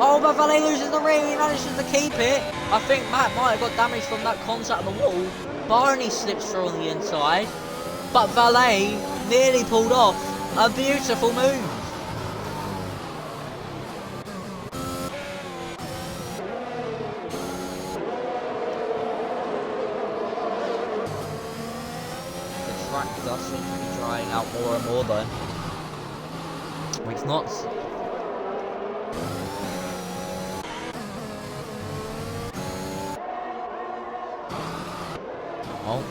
Oh, but Valet loses the rear. He manages to keep it. I think Matt might have got damage from that contact on the wall. Barney slips through on the inside, but Valet nearly pulled off a beautiful move. The track does seem to be drying out more and more though. It's not. Oh,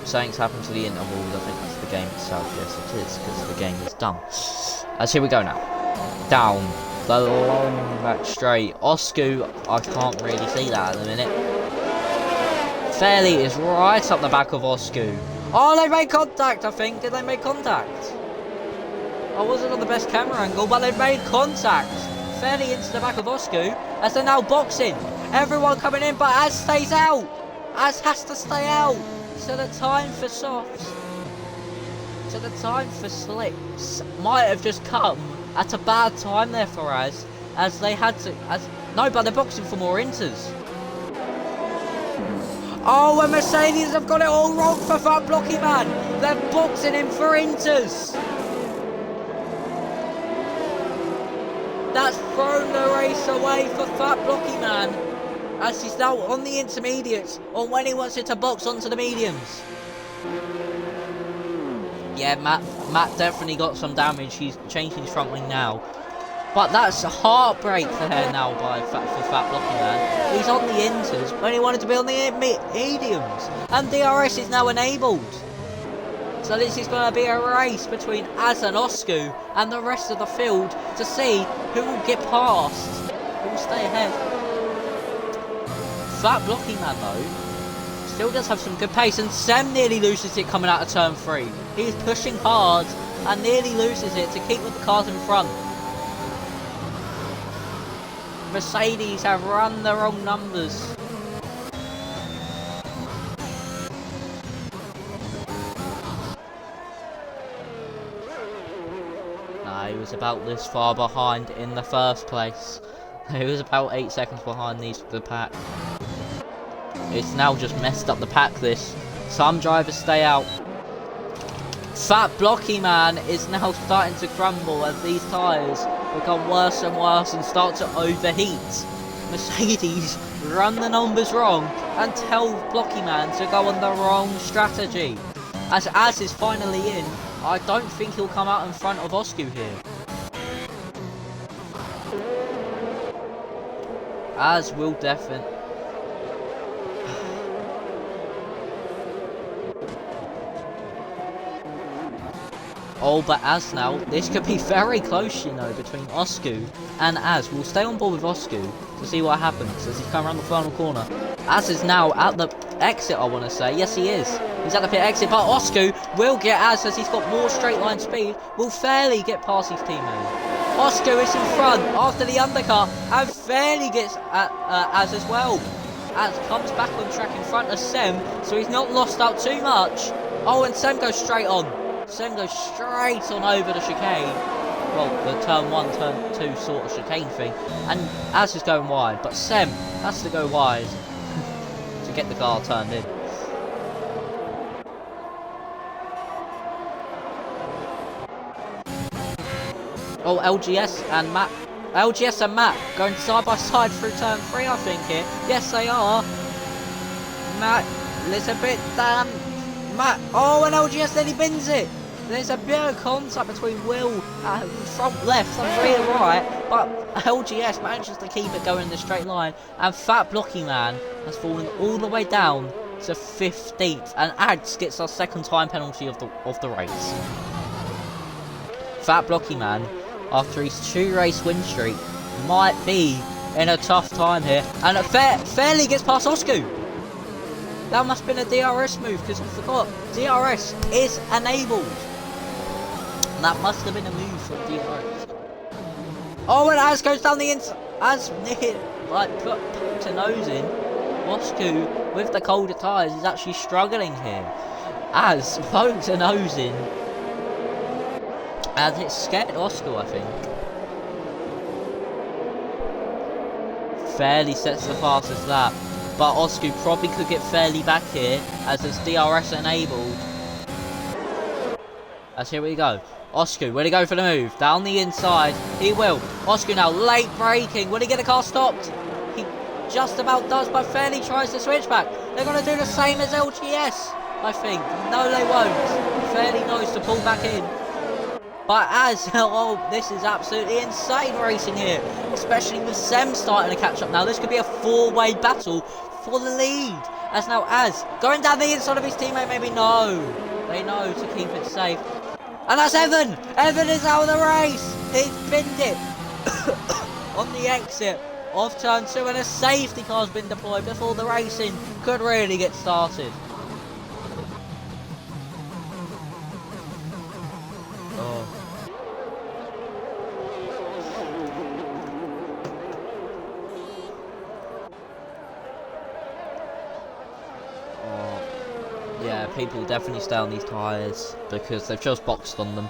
something's happened to the intervals. I think that's the game itself. Yes, it is, because the game is done. As here we go now. Down the long back straight. Oscu, I can't really see that at the minute. Fairly is right up the back of Oscu. Oh, they made contact, I think. Did they make contact? I wasn't on the best camera angle, but they made contact. Fairly into the back of Oscu, as they're now boxing. Everyone coming in, but Az stays out. Az has to stay out. So the time for softs, so the time for slicks might have just come at a bad time there for Az, as they had to, no, but they're boxing for more inters. Oh, and Mercedes have got it all wrong for Fat Blocky Man. They're boxing him for inters. That's thrown the race away for Fat Blocky Man, as he's now on the intermediates, or when he wants it to box onto the mediums. Yeah, Matt definitely got some damage. He's changing his front wing now. But that's a heartbreak for her now for Fat Blocky Man. He's on the inters when he wanted to be on the mediums. And DRS is now enabled So this is going to be a race between Az and Osku and the rest of the field to see who will get past, who will stay ahead. Fat Blocky Man though still does have some good pace, and Sem nearly loses it coming out of turn 3. He's pushing hard and nearly loses it to keep with the cars in front. Mercedes have run the wrong numbers. He was about this far behind in the first place. He was about 8 seconds behind the pack. It's now just messed up the pack this. Some drivers stay out. Fat Blocky Man is now starting to crumble as these tyres become worse and worse and start to overheat. Mercedes run the numbers wrong and tell Blocky Man to go on the wrong strategy. As Az is finally in, I don't think he'll come out in front of Osku here. Az will definitely... Oh, but Az now, this could be very close, you know, between Osku and Az. We'll stay on board with Osku to see what happens as he's coming around the final corner. Az is now at the exit, I want to say. Yes, he is. He's at the pit exit, but Osku will get Az as he's got more straight line speed. Will fairly get past his teammate. Osku is in front after the undercut and fairly gets at Az as well. Az comes back on track in front of Sem, so he's not lost out too much. Oh, and Sem goes straight on. Sem goes straight on over the chicane. Well, the turn 1, turn 2 sort of chicane thing. And Az is going wide, but Sem has to go wide to get the car turned in. Oh, LGS and Matt going side by side through turn 3, I think here. Yes, they are. Matt, Elizabeth, damn. Matt, oh, and LGS then he bins it. There's a bit of contact between Will front left and rear right, but LGS manages to keep it going in the straight line, and Fat Blocky Man has fallen all the way down to 15th, and Ads gets our second time penalty of the race. Fat Blocky Man, after his 2-race win streak, might be in a tough time here, and fairly gets past Osku. That must have been a DRS move, because I forgot, DRS is enabled. And that must have been a move from DRS. Oh, and Az goes down the inside. Az near, like, put to nose in. Osku, with the colder tyres, is actually struggling here. Az poked to nose in. And it scared Osku, I think. Fairly sets the fastest lap. But Osku probably could get fairly back here as it's DRS enabled. As here we go. Osku, will he go for the move? Down the inside. He will. Osku now late braking. Will he get the car stopped? He just about does, but fairly tries to switch back. They're going to do the same as LGS, I think. No, they won't. Fairly knows to pull back in. But Az, oh, this is absolutely insane racing here. Especially with Sem starting to catch up now. This could be a 4-way battle for the lead. As now Az, going down the inside of his teammate, maybe no. They know to keep it safe. And that's Evan. Evan is out of the race. He's binned it on the exit of turn 2. And a safety car's been deployed before the racing could really get started. Oh. Yeah, people definitely stay on these tyres because they've just boxed on them.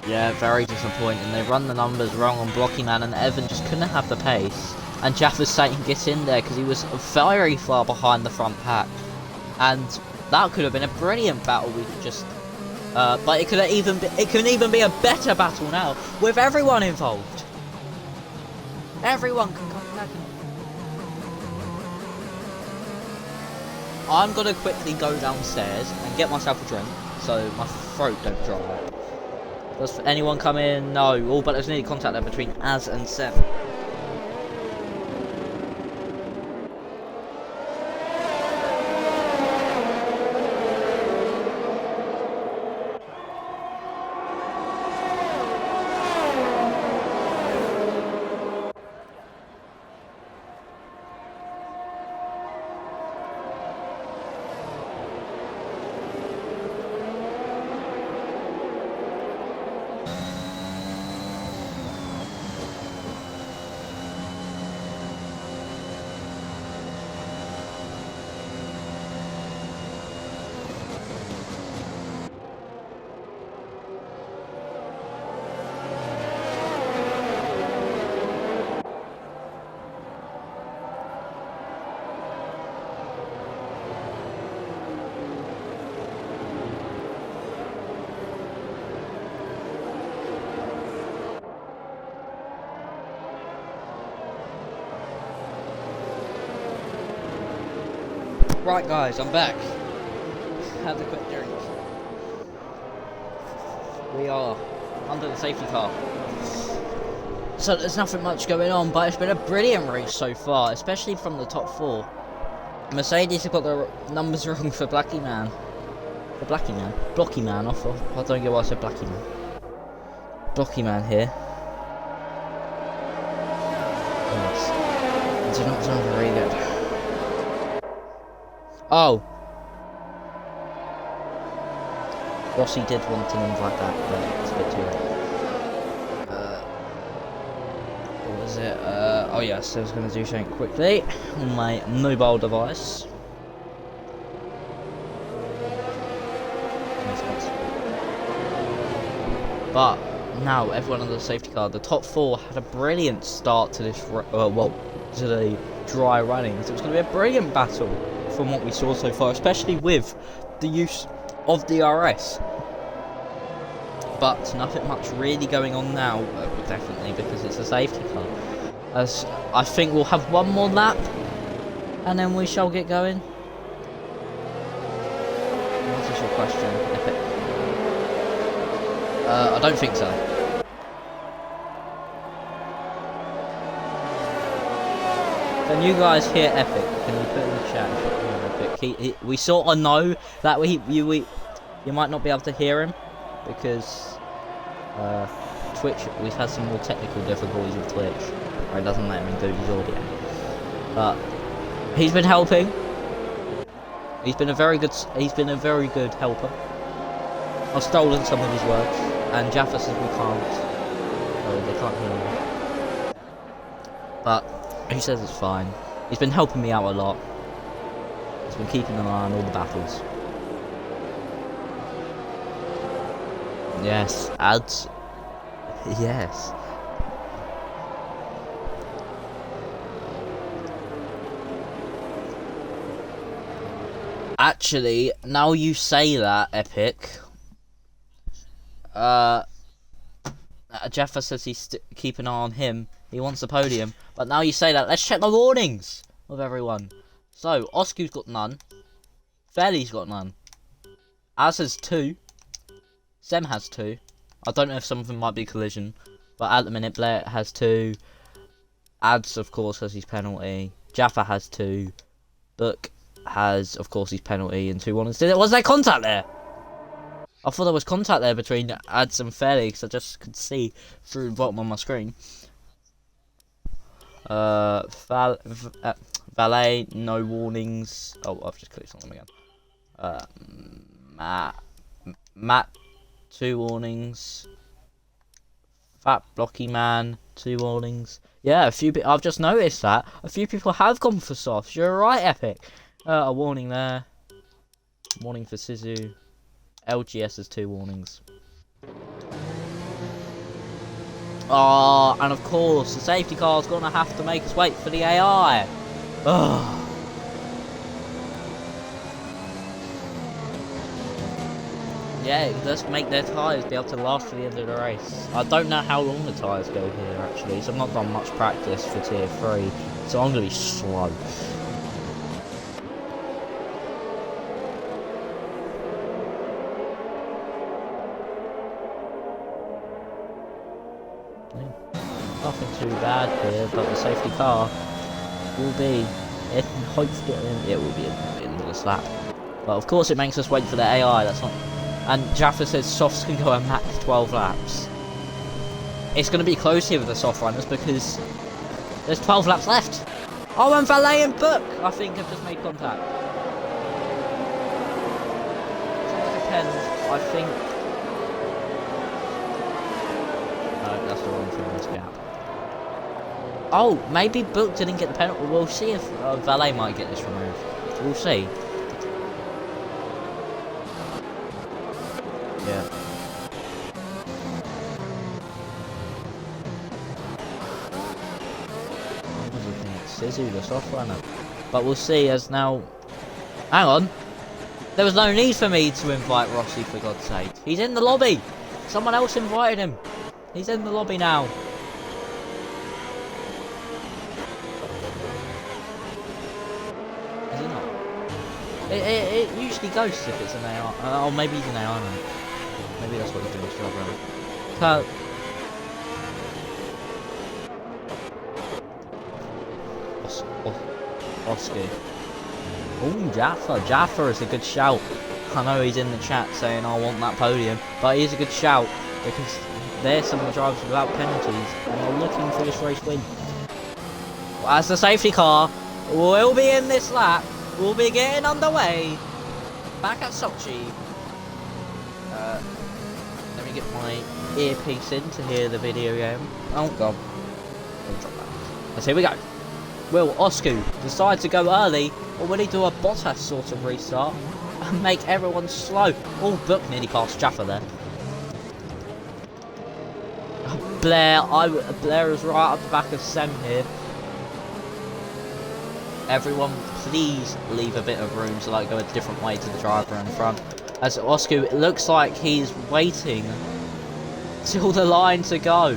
Yeah, very disappointing. They run the numbers wrong on Blocky Man, and Evan just couldn't have the pace. And Jaffa Satan gets in there because he was very far behind the front pack. And that could have been a brilliant battle. We could just, but it could even be a better battle now with everyone involved. Everyone can come back. I'm gonna quickly go downstairs and get myself a drink so my throat don't dry up. Does anyone come in? No. All but there's nearly contact there between Az and Sem. Right guys, I'm back. Had a quick drink. We are under the safety car. So there's nothing much going on, but it's been a brilliant race so far, especially from the top four. Mercedes have got the numbers wrong for Blocky Man. The Blocky Man? Blocky Man, I don't get why I said Blocky Man. Blocky Man here. Yes. It's not sound very good. Oh! Rossi did want an invite that, but it's a bit too late. What was it? Oh yes, I was going to do something quickly on my mobile device. But now everyone under the safety car, the top four had a brilliant start to this, to the dry running. So it was going to be a brilliant battle from what we saw so far, especially with the use of DRS. But nothing much really going on now, definitely, because it's a safety car. As I think we'll have one more lap, and then we shall get going. What is your question, Epic? I don't think so. Can you guys hear Epic? Can you put in the chat if you can hear Epic? We sort of know that you might not be able to hear him because Twitch. We've had some more technical difficulties with Twitch, where it doesn't let him include his audio. But he's been helping. He's been a very good helper. I've stolen some of his words, and Jaffa says we can't. Oh, they can't hear me. But he says it's fine. He's been helping me out a lot. He's been keeping an eye on all the battles. Yes, ads. Yes. Actually, now you say that, Epic. Jaffa says he's keep an eye on him. He wants the podium. But now you say that, let's check the warnings of everyone. So, Oscu's got none. Fairly's got none. Az has 2. Sem has 2. I don't know if some of them might be collision. But at the minute, Blair has 2. Ads, of course, has his penalty. Jaffa has 2. Book has, of course, his penalty and 2 warnings. Was there contact there? I thought there was contact there between Ads and Fairly, because I just could see through the bottom of my screen. Valet, no warnings. Oh, I've just clicked on them again. Matt, 2 warnings. Fat Blocky Man, 2 warnings. Yeah, I've just noticed that a few people have gone for softs. You're right, Epic. A warning there. Warning for Sizu. LGS has 2 warnings. Oh, and of course, the safety car's gonna have to make us wait for the AI. Ugh. Yeah, let's make their tyres be able to last to the end of the race. I don't know how long the tyres go here, actually, so I've not done much practice for Tier 3, so I'm gonna be slow. Nothing too bad here, but the safety car will be in, hopefully it will be in the slap. But of course it makes us wait for the AI, that's not... And Jaffa says softs can go a max 12 laps. It's going to be close here with the soft runners because there's 12 laps left. Oh, and Valet and Book, I think, have just made contact. It depends, I think... No, that's the wrong thing in this gap. Oh, maybe Book didn't get the penalty. We'll see if Valet might get this removed. We'll see. Yeah. I was looking at Sizu, the soft runner. But we'll see as now... Hang on. There was no need for me to invite Rossi, for God's sake. He's in the lobby. Someone else invited him. He's in the lobby now. It usually ghosts if it's an AR. Or maybe he's an AR now. Maybe that's what he's doing to drive around. Oscar. Oh, Jaffa. Jaffa is a good shout. I know he's in the chat saying I want that podium, but he is a good shout because there's some of the drivers without penalties and they're looking for this race win. As the safety car will be in this lap, we'll be getting underway. Back at Sochi. Let me get my earpiece in to hear the video game. Oh god. Let's here we go. Will Osku decide to go early, or will he do a Bottas sort of restart and make everyone slow? Oh, Book nearly passed Jaffa there. Blair is right up the back of Sem here. Everyone, please leave a bit of room so go a different way to the driver in front. As Osku, it looks like he's waiting till the line to go.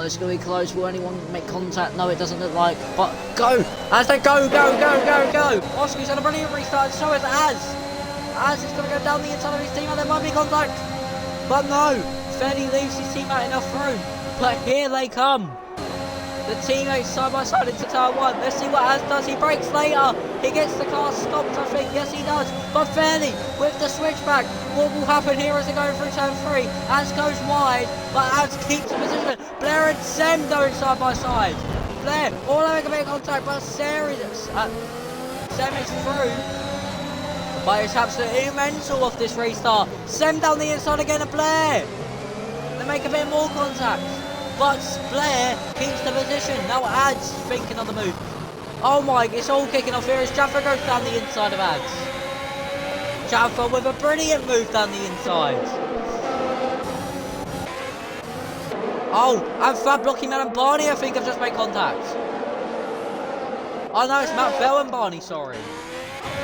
It's going to be close. Will anyone make contact? No, it doesn't look like. But go! As they go! Oscar's had a brilliant restart, and so is Az. Az is going to go down the inside of his teammate. There might be contact. But no! Fairly leaves his teammate enough room. But here they come. The teammates side by side into turn 1. Let's see what Az does. He brakes later. He gets the car stopped, I think. Yes, he does. But Fairly with the switchback. What will happen here as they go through turn 3? Az goes wide, but Az keeps the position. Blair and Sem going side by side. Blair, all having a bit of contact, but Sem is through. But it's absolutely mental off this restart. Sem down the inside again, and Blair. They make a bit more contact. But Blair keeps the position. Now Az thinking on the move. Oh my, it's all kicking off here as Jaffa goes down the inside of Az. Jaffa with a brilliant move down the inside. Oh, and Fab blocking man and Barney I think have just made contact. Oh no, it's Matt Bell and Barney, sorry.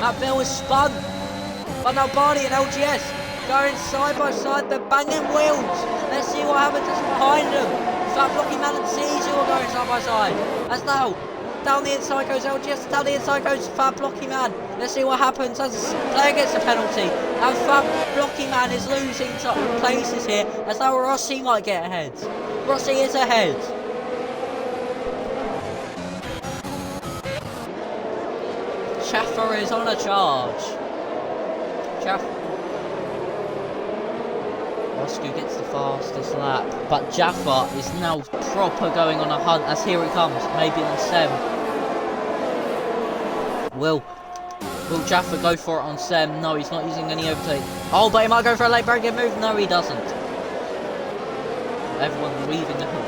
Matt Bell is spun. But now Barney and LGS going side by side, they're banging wheels. Let's see what happens just behind them. Fab blocking man and Caesar are going side by side. As now, down the inside goes LGS, down the inside goes Fab blocking man. Let's see what happens as Blair gets a penalty. And Fab blocking man is losing places here, as now Rossi might get ahead. Rossi is ahead. Jaffa is on a charge. Osku gets the fastest lap, but Jaffa is now proper going on a hunt as here he comes, maybe on Sem. Will Jaffa go for it on Sem? No, he's not using any overtake. Oh, but he might go for a late braking move. No, he doesn't. Everyone weaving the hook.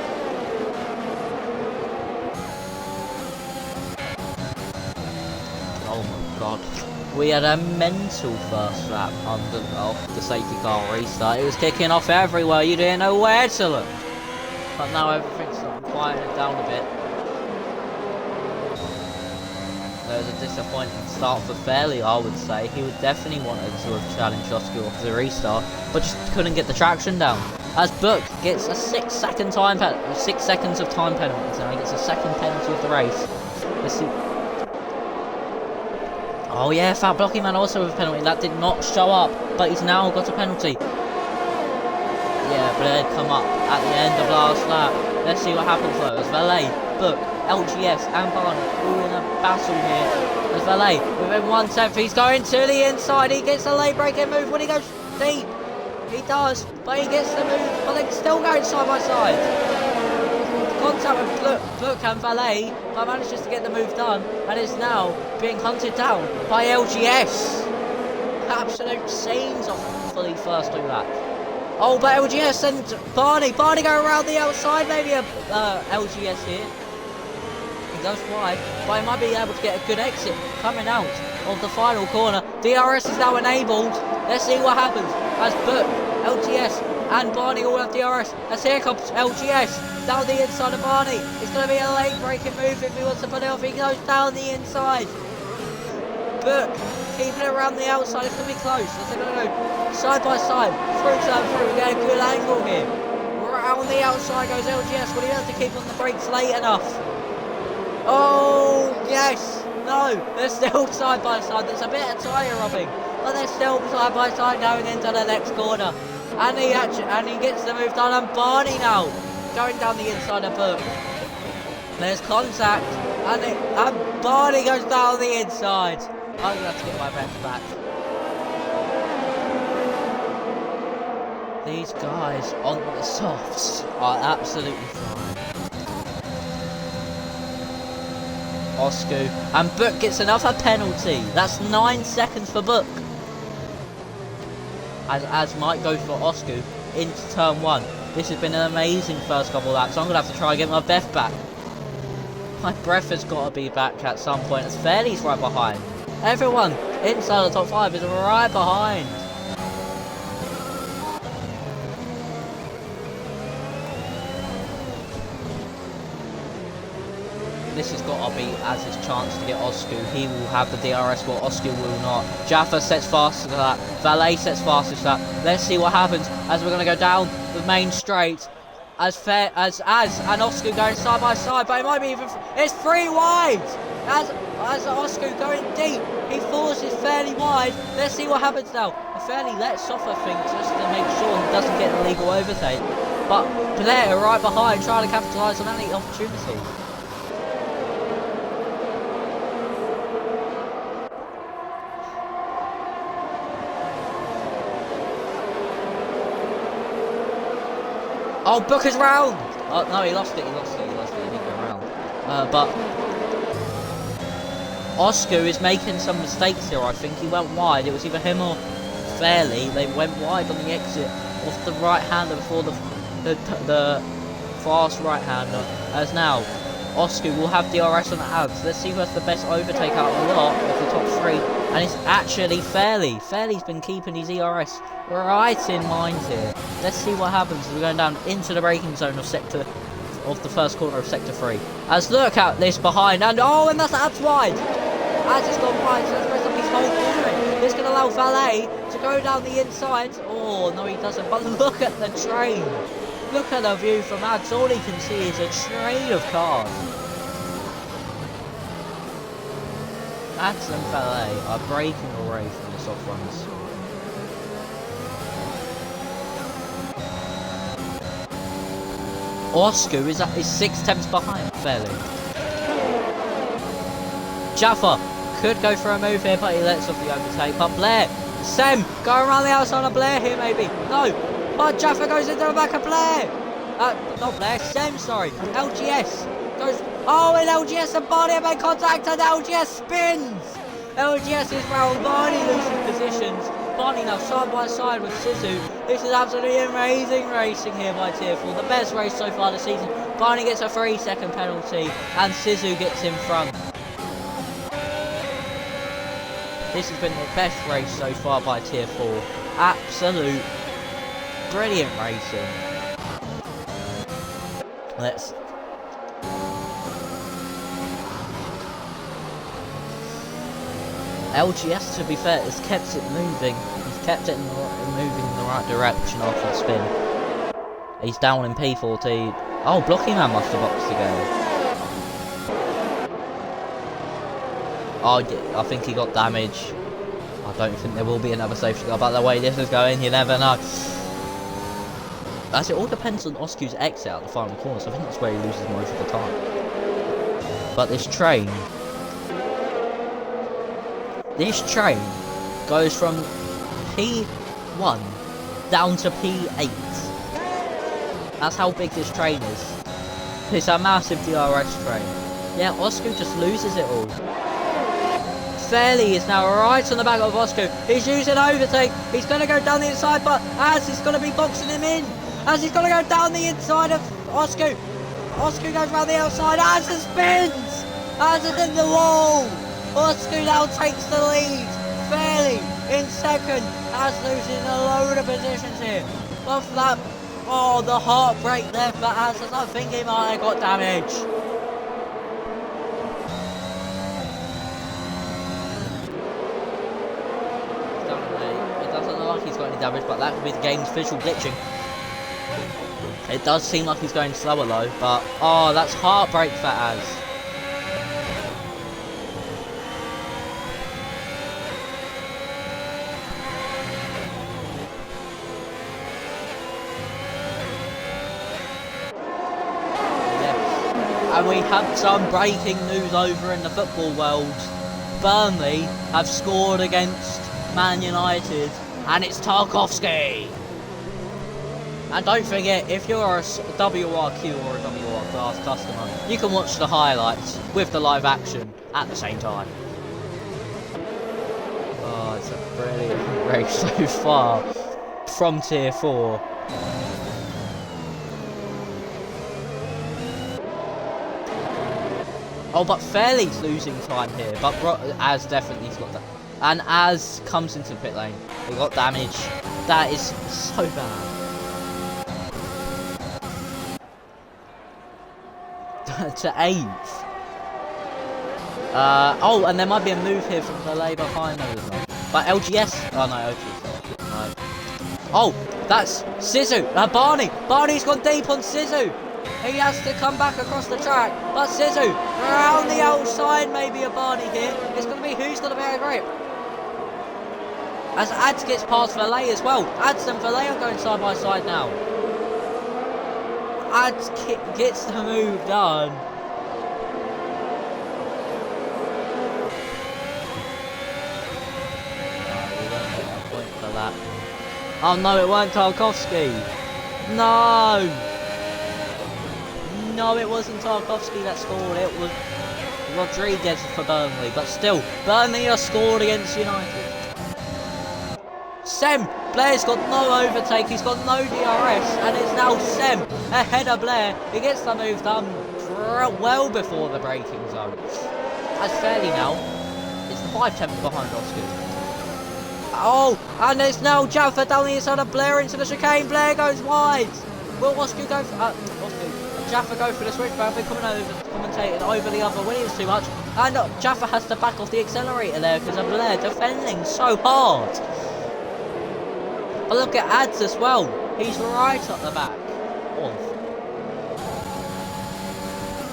Oh my god. We had a mental first lap under the safety car restart. It was kicking off everywhere. You didn't know where to look. But now everything's quieted down a bit. There was a disappointing start for Fairley, I would say. He would definitely wanted to have challenged Oscar off the restart, but just couldn't get the traction down. As Book gets a 6 seconds of time penalty, so he gets a second penalty of the race. Let's see. Oh yeah, Fat Blocking Man also with a penalty. That did not show up, but he's now got a penalty. Yeah, Blair come up at the end of last lap. Let's see what happens though. As Valet, Book, LGS and Barney all in a battle here. As Valet, within 1/10, he's going to the inside. He gets a late braking move when he goes deep. He does, but he gets the move, but they're still going side by side. Contact with Book and Valet, but manages to get the move done, and is now being hunted down by LGS. Absolute scenes of for the first 2 laps. Oh, but LGS and Barney go around the outside, maybe a LGS here. He goes wide, but he might be able to get a good exit coming out of the final corner. DRS is now enabled. Let's see what happens as Book, LGS and Barney all have DRS. As here comes LGS. Down the inside of Barney. It's going to be a late braking move if he wants to put it off. He goes down the inside. Book keeping it around the outside. It's going to be close. They're going to go side by side. Through turn 3. We get a good angle here. Around the outside goes LGS. Will he have to keep on the brakes late enough? Oh, yes. No, they're still side by side. There's a bit of tyre rubbing, but they're still side by side going into the next corner. And he gets the move done. And Barney now going down the inside of Book. There's contact, and Barney goes down the inside. I'm gonna have to get my breath back. These guys on the softs are absolutely fine. Oscu, and Book gets another penalty. That's 9 seconds for Book. As Mike goes for Oscu into turn 1. This has been an amazing first couple of laps. I'm going to have to try and get my breath back. My breath has got to be back at some point. As Fairley's right behind. Everyone inside the top 5 is right behind. This has got to be as his chance to get Oscu. He will have the DRS, but Oscu will not. Jaffa sets fast to that. Valet sets fast to that. Let's see what happens as we're going to go down the main straight. As and Oscu going side by side, but it might be even. It's 3 wide. As Oscu going deep, he forces Fairley wide. Let's see what happens now. Fairley lets off, I think, just to make sure he doesn't get an illegal overtake. But Blair right behind, trying to capitalise on any opportunity. Oh, Booker's round! Oh, no, he lost it, he didn't go round. But Oscu is making some mistakes here, I think. He went wide. It was either him or Fairley. They went wide on the exit off the right-hander before the fast right-hander. As now, Oscu will have DRS on the ads. Let's see who has the best overtake out of the lot of the top 3. And it's actually Fairley. Fairley's been keeping his ERS right in mind here. Let's see what happens as we're going down into the braking zone of the first corner of sector 3. As look at this behind, and and that's wide. As it's gone wide, so that's supposed to be whole cornering. This can allow Valet to go down the inside. Oh no, he doesn't. But look at the train. Look at the view from ads. All he can see is a train of cars. Ads and Valet are breaking away from the soft runs. Oscu is 6 tenths behind Fairley. Jaffa could go for a move here, but he lets off the overtake. But Blair, Sem, going around the outside of Blair here maybe. No, but Jaffa goes into the back of Blair. Not Blair, Sem, sorry. LGS goes. Oh, and LGS and Barney have made contact, and LGS spins. LGS is round. Barney loses positions. Barney now side by side with Sisu. This is absolutely amazing racing here by Tier 4. The best race so far this season. Barney gets a 3-second penalty, and Sisu gets in front. This has been the best race so far by Tier 4. Absolute brilliant racing. Let's. LGS, to be fair, has kept it moving. He's kept it moving in the right direction after the spin. He's down in P14. Oh, Blocking Man must have boxed again. Oh, I think he got damage. I don't think there will be another safety car, but the way this is going, you never know. As it all depends on Oscu's exit out the final corner, so I think that's where he loses most of the time. But this train goes from P1 down to P8. That's how big this train is. It's a massive DRS train. Yeah, Oscu just loses it all. Fairley is now right on the back of Oscu. He's using overtake. He's going to go down the inside, but as he's going to be boxing him in. As he's going to go down the inside of Oscu. Oscu goes round the outside. As it spins. As it's in the wall. Oscu now takes the lead. Fairley in second. As losing a load of positions here. Off that. Oh, the heartbreak there for Az. I think he might have got damage. It doesn't look like he's got any damage, but that could be the game's visual glitching. It does seem like he's going slower though, but oh, that's heartbreak for Az. And we have some breaking news over in the football world. Burnley have scored against Man United, and it's Tarkowski. And don't forget, if you're a WRQ or a WR Class customer, you can watch the highlights with the live action at the same time. Oh, it's a brilliant race so far from Tier 4. Oh, but Fairley's losing time here, but Az definitely's got that. And Az comes into the pit lane. He got damage. That is so bad. To 8th. Oh, and there might be a move here from the lay behind those. But LGS. Oh no, LGS. No. Oh, that's Sisu. Barney. Barney's gone deep on Sisu. He has to come back across the track. But Sisu, around the outside, maybe a Barney here. It's going to be who's got a better grip. As Ads gets past Valet as well. Ads and Valet are going side by side now. Ads gets the move done. Oh no, it weren't Tarkowski. No! No, it wasn't Tarkowski that scored. It was Rodriguez for Burnley. But still, Burnley are scored against United. Sem! Blair's got no overtake. He's got no DRS. And it's now Sem ahead of Blair. He gets the move done well before the braking zone. As Fairley now is 5 tenths behind Oscar. Oh, and it's now Jaffa down the inside of Blair into the chicane. Blair goes wide. Will Oscar go for... Jaffa go for the switch, but I've been commentating over the other Williams too much. And Jaffa has to back off the accelerator there because of Blair defending so hard. But look at Ads as well. He's right at the back.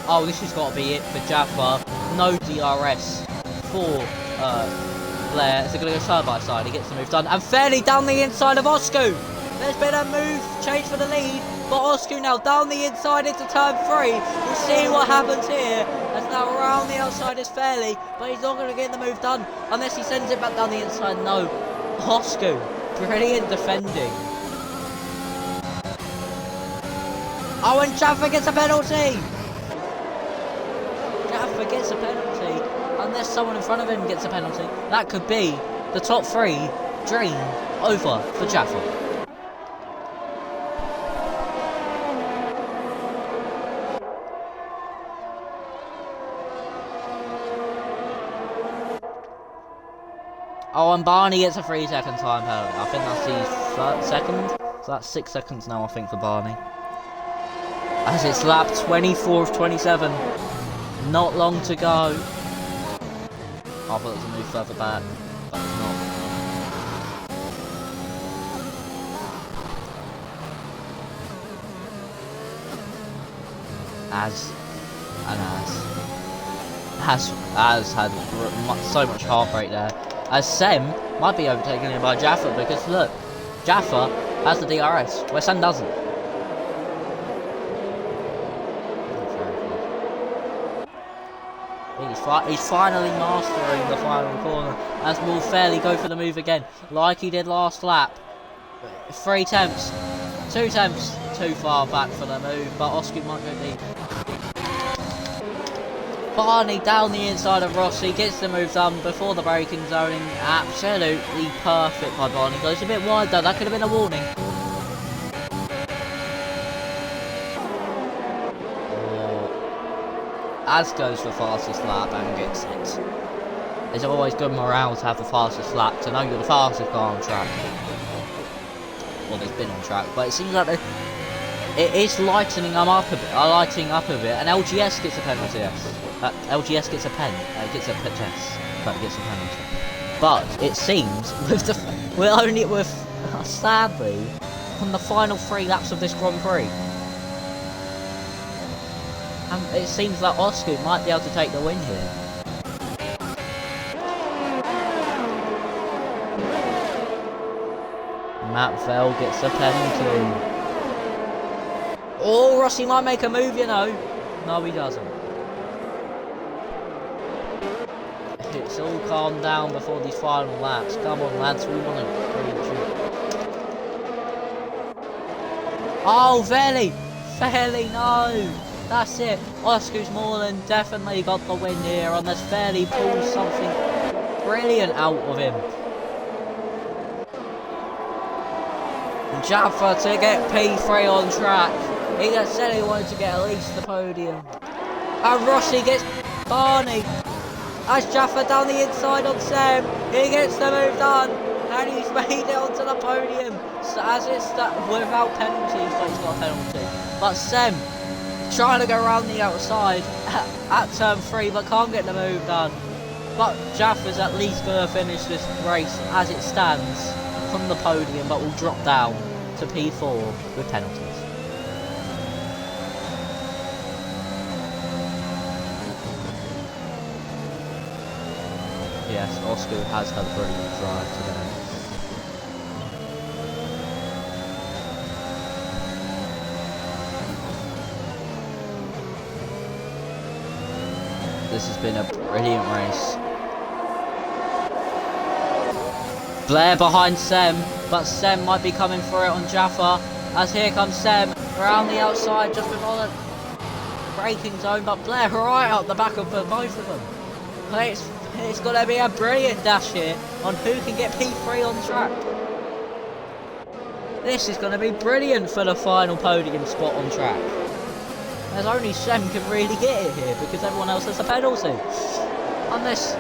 Oh, this has got to be it for Jaffa. No DRS for Blair. Is it going to go side by side? He gets the move done. And Fairley down the inside of Osku. There's been a move change for the lead. But Osku now down the inside into turn 3. We'll see what happens here. As now around the outside is Fairley. But he's not going to get the move done unless he sends it back down the inside. No. Osku. Brilliant defending. Oh, and Jaffa gets a penalty. Jaffa gets a penalty. Unless someone in front of him gets a penalty. That could be the top 3 dream over for Jaffa. Oh, and Barney gets a 3-second time penalty. I think that's his second. So that's 6 seconds now, I think, for Barney. As it's lap 24 of 27. Not long to go. I thought it was a move further back, but it's not. As had so much heartbreak there. As Sem might be overtaken him by Jaffa because look, Jaffa has the DRS, where Sem doesn't. He's finally mastering the final corner as will Fairley go for the move again, like he did last lap. 3 tenths, 2 tenths, too far back for the move, but Oscar might go deep. Barney down the inside of Rossi, gets the move done before the braking zoning. Absolutely perfect by Barney. Goes a bit wide though, that could have been a warning. Az goes for fastest lap and gets it. It's always good morale to have the fastest lap, to know you're the fastest guy on track. Well, there's been on track, but it seems like it is lightening up a bit, and LGS gets a penalty. LGS gets a gets a test, but gets a penalty. But it seems sadly on the final 3 laps of this Grand Prix. And it seems like Oscar might be able to take the win here. Matt Vell gets a penalty. Oh, Rossi might make a move, you know. No, he doesn't. Let's all calm down before these final laps. Come on, lads, we want to reach you. Oh, Fairly, no. That's it. Oscar's more than definitely got the win here, unless Fairly pulls something brilliant out of him. Jaffa to get P3 on track. He said he wanted to get at least the podium. And Rossi gets Barney. As Jaffa down the inside on Sam. He gets the move done. And he's made it onto the podium. So as it's without penalties, but he's got a penalty. But Sam trying to go around the outside at turn 3, but can't get the move done. But Jaffa's at least going to finish this race as it stands on the podium, but will drop down to P4 with penalties. Yes, Oscar has had a brilliant drive today. This has been a brilliant race. Blair behind Sem, but Sem might be coming for it on Jaffa. As here comes Sem around the outside just before the braking zone, but Blair right up the back of both of them. It's going to be a brilliant dash here on who can get P3 on track. This is going to be brilliant for the final podium spot on track. As only Sem can really get it here because everyone else has a penalty. Unless...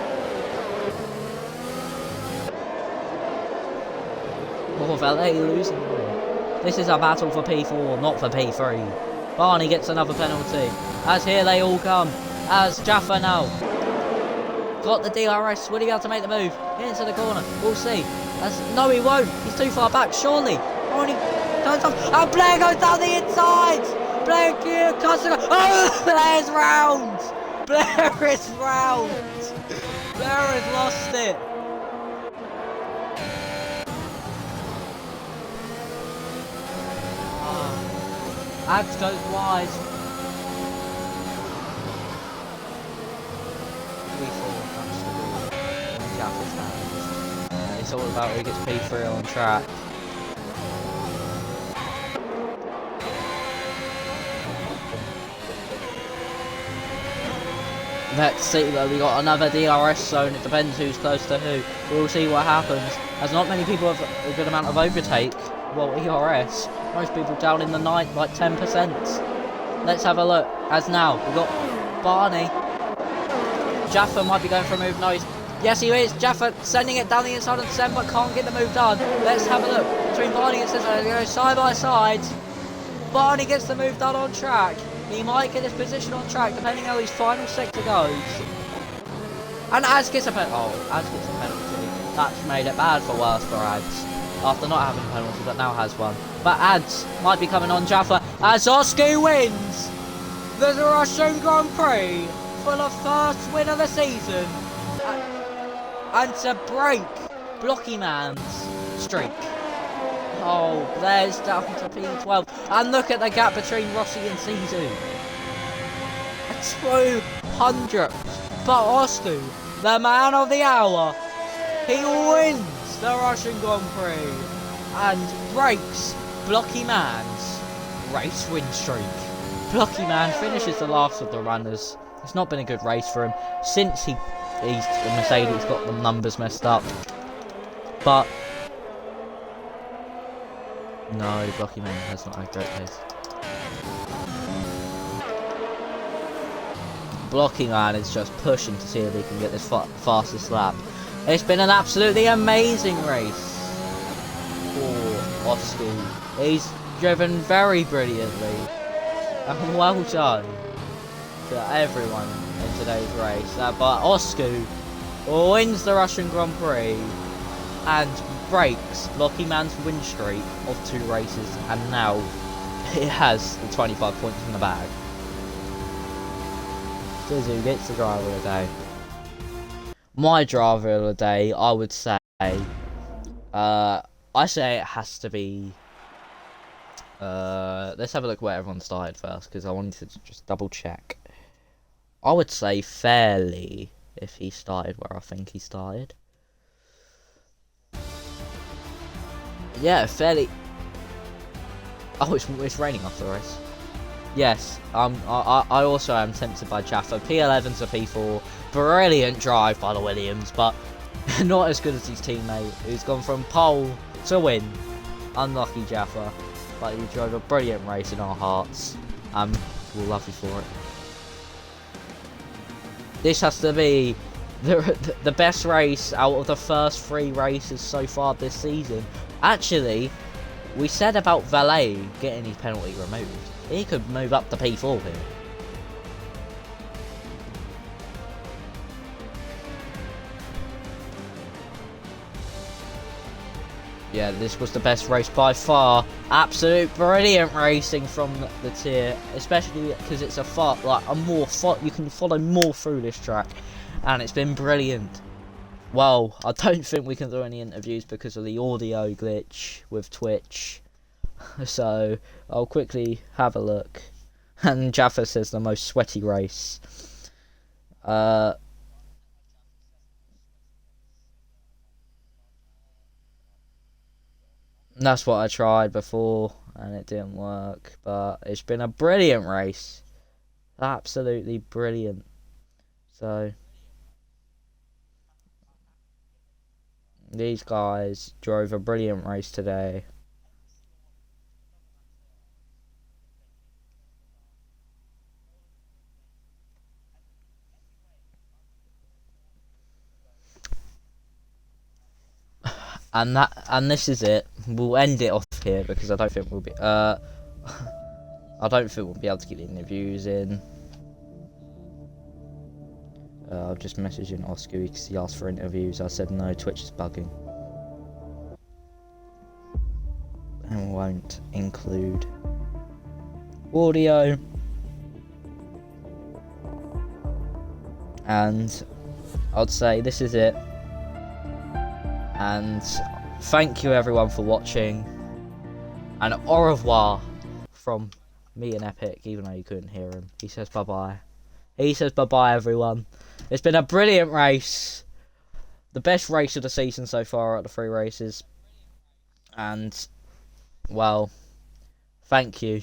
Oh, Valet losing. This is a battle for P4, not for P3. Barney gets another penalty. As here they all come. As Jaffa now got the DRS. Will he be able to make the move into the corner? We'll see. No, he won't. He's too far back, surely. Only turns off. And Blair goes down the inside. Blair cuts it. Oh, Blair's round. Blair is round. Blair has lost it. Ads goes wide. It's all about who gets P3 on track. Let's see, though, we got another DRS zone. It depends who's close to who. We'll see what happens. As not many people have a good amount of overtake. Well, ERS. Most people down in the 9, like 10%. Let's have a look. As now, we've got Barney. Jaffa might be going for a move. No, yes, he is. Jaffa sending it down the inside of the Sem, but can't get the move done. Let's have a look between Barney and Cesar. They go side by side. Barney gets the move done on track. He might get his position on track depending how his final sector goes. And Az gets a penalty. Oh, Az gets a penalty. That's made it bad for worse for Ads. After not having a penalty, but now has one. But Ads might be coming on Jaffa as Oscar wins the Russian Grand Prix for the first win of the season. And to break Blocky Man's streak. Oh, there's down to P12. And look at the gap between Rossi and Sisu. 200. But Oscar, the man of the hour, he wins the Russian Grand Prix and breaks Blocky Man's race win streak. Blocky Man finishes the last of the runners. It's not been a good race for him since the Mercedes got the numbers messed up. But no, Blocky Man has not had a great pace. Blocky Man is just pushing to see if he can get this fastest lap. It's been an absolutely amazing race for Oscar. He's driven very brilliantly. And well done to everyone in today's race. But Oscar wins the Russian Grand Prix and breaks Blocky Man's win streak of 2 races, and now it has the 25 points in the bag. Sisu gets the driver of the day. My driver of the day, I would say, I say it has to be, let's have a look where everyone started first, because I wanted to just double check. I would say Fairly if he started where I think he started. Yeah, fairly. Oh, it's raining after the race. Yes, I also am tempted by Jaffa. P11 to P4. Brilliant drive by the Williams, but not as good as his teammate, who's gone from pole to win. Unlucky Jaffa, but he drove a brilliant race in our hearts, and we'll love you for it. This has to be the best race out of the first 3 races so far this season. Actually, we said about Valet getting his penalty removed. He could move up to P4 here. Yeah, this was the best race by far. Absolute brilliant racing from the tier, especially because it's you can follow more through this track, and it's been brilliant. Well, I don't think we can do any interviews because of the audio glitch with Twitch. So I'll quickly have a look. And Jaffa says the most sweaty race. That's what I tried before and it didn't work, but it's been a brilliant race. Absolutely brilliant. So these guys drove a brilliant race today. And this is it. We'll end it off here because I don't think we'll be I don't think we'll be able to get the interviews in. I'm just messaging Oscar because he asked for interviews. I said no, Twitch is bugging. And won't include audio. And I'd say this is it. And thank you everyone for watching. And au revoir from me and Epic, even though you couldn't hear him. He says bye-bye. He says bye-bye everyone. It's been a brilliant race. The best race of the season so far out of the 3 races. And, well, thank you.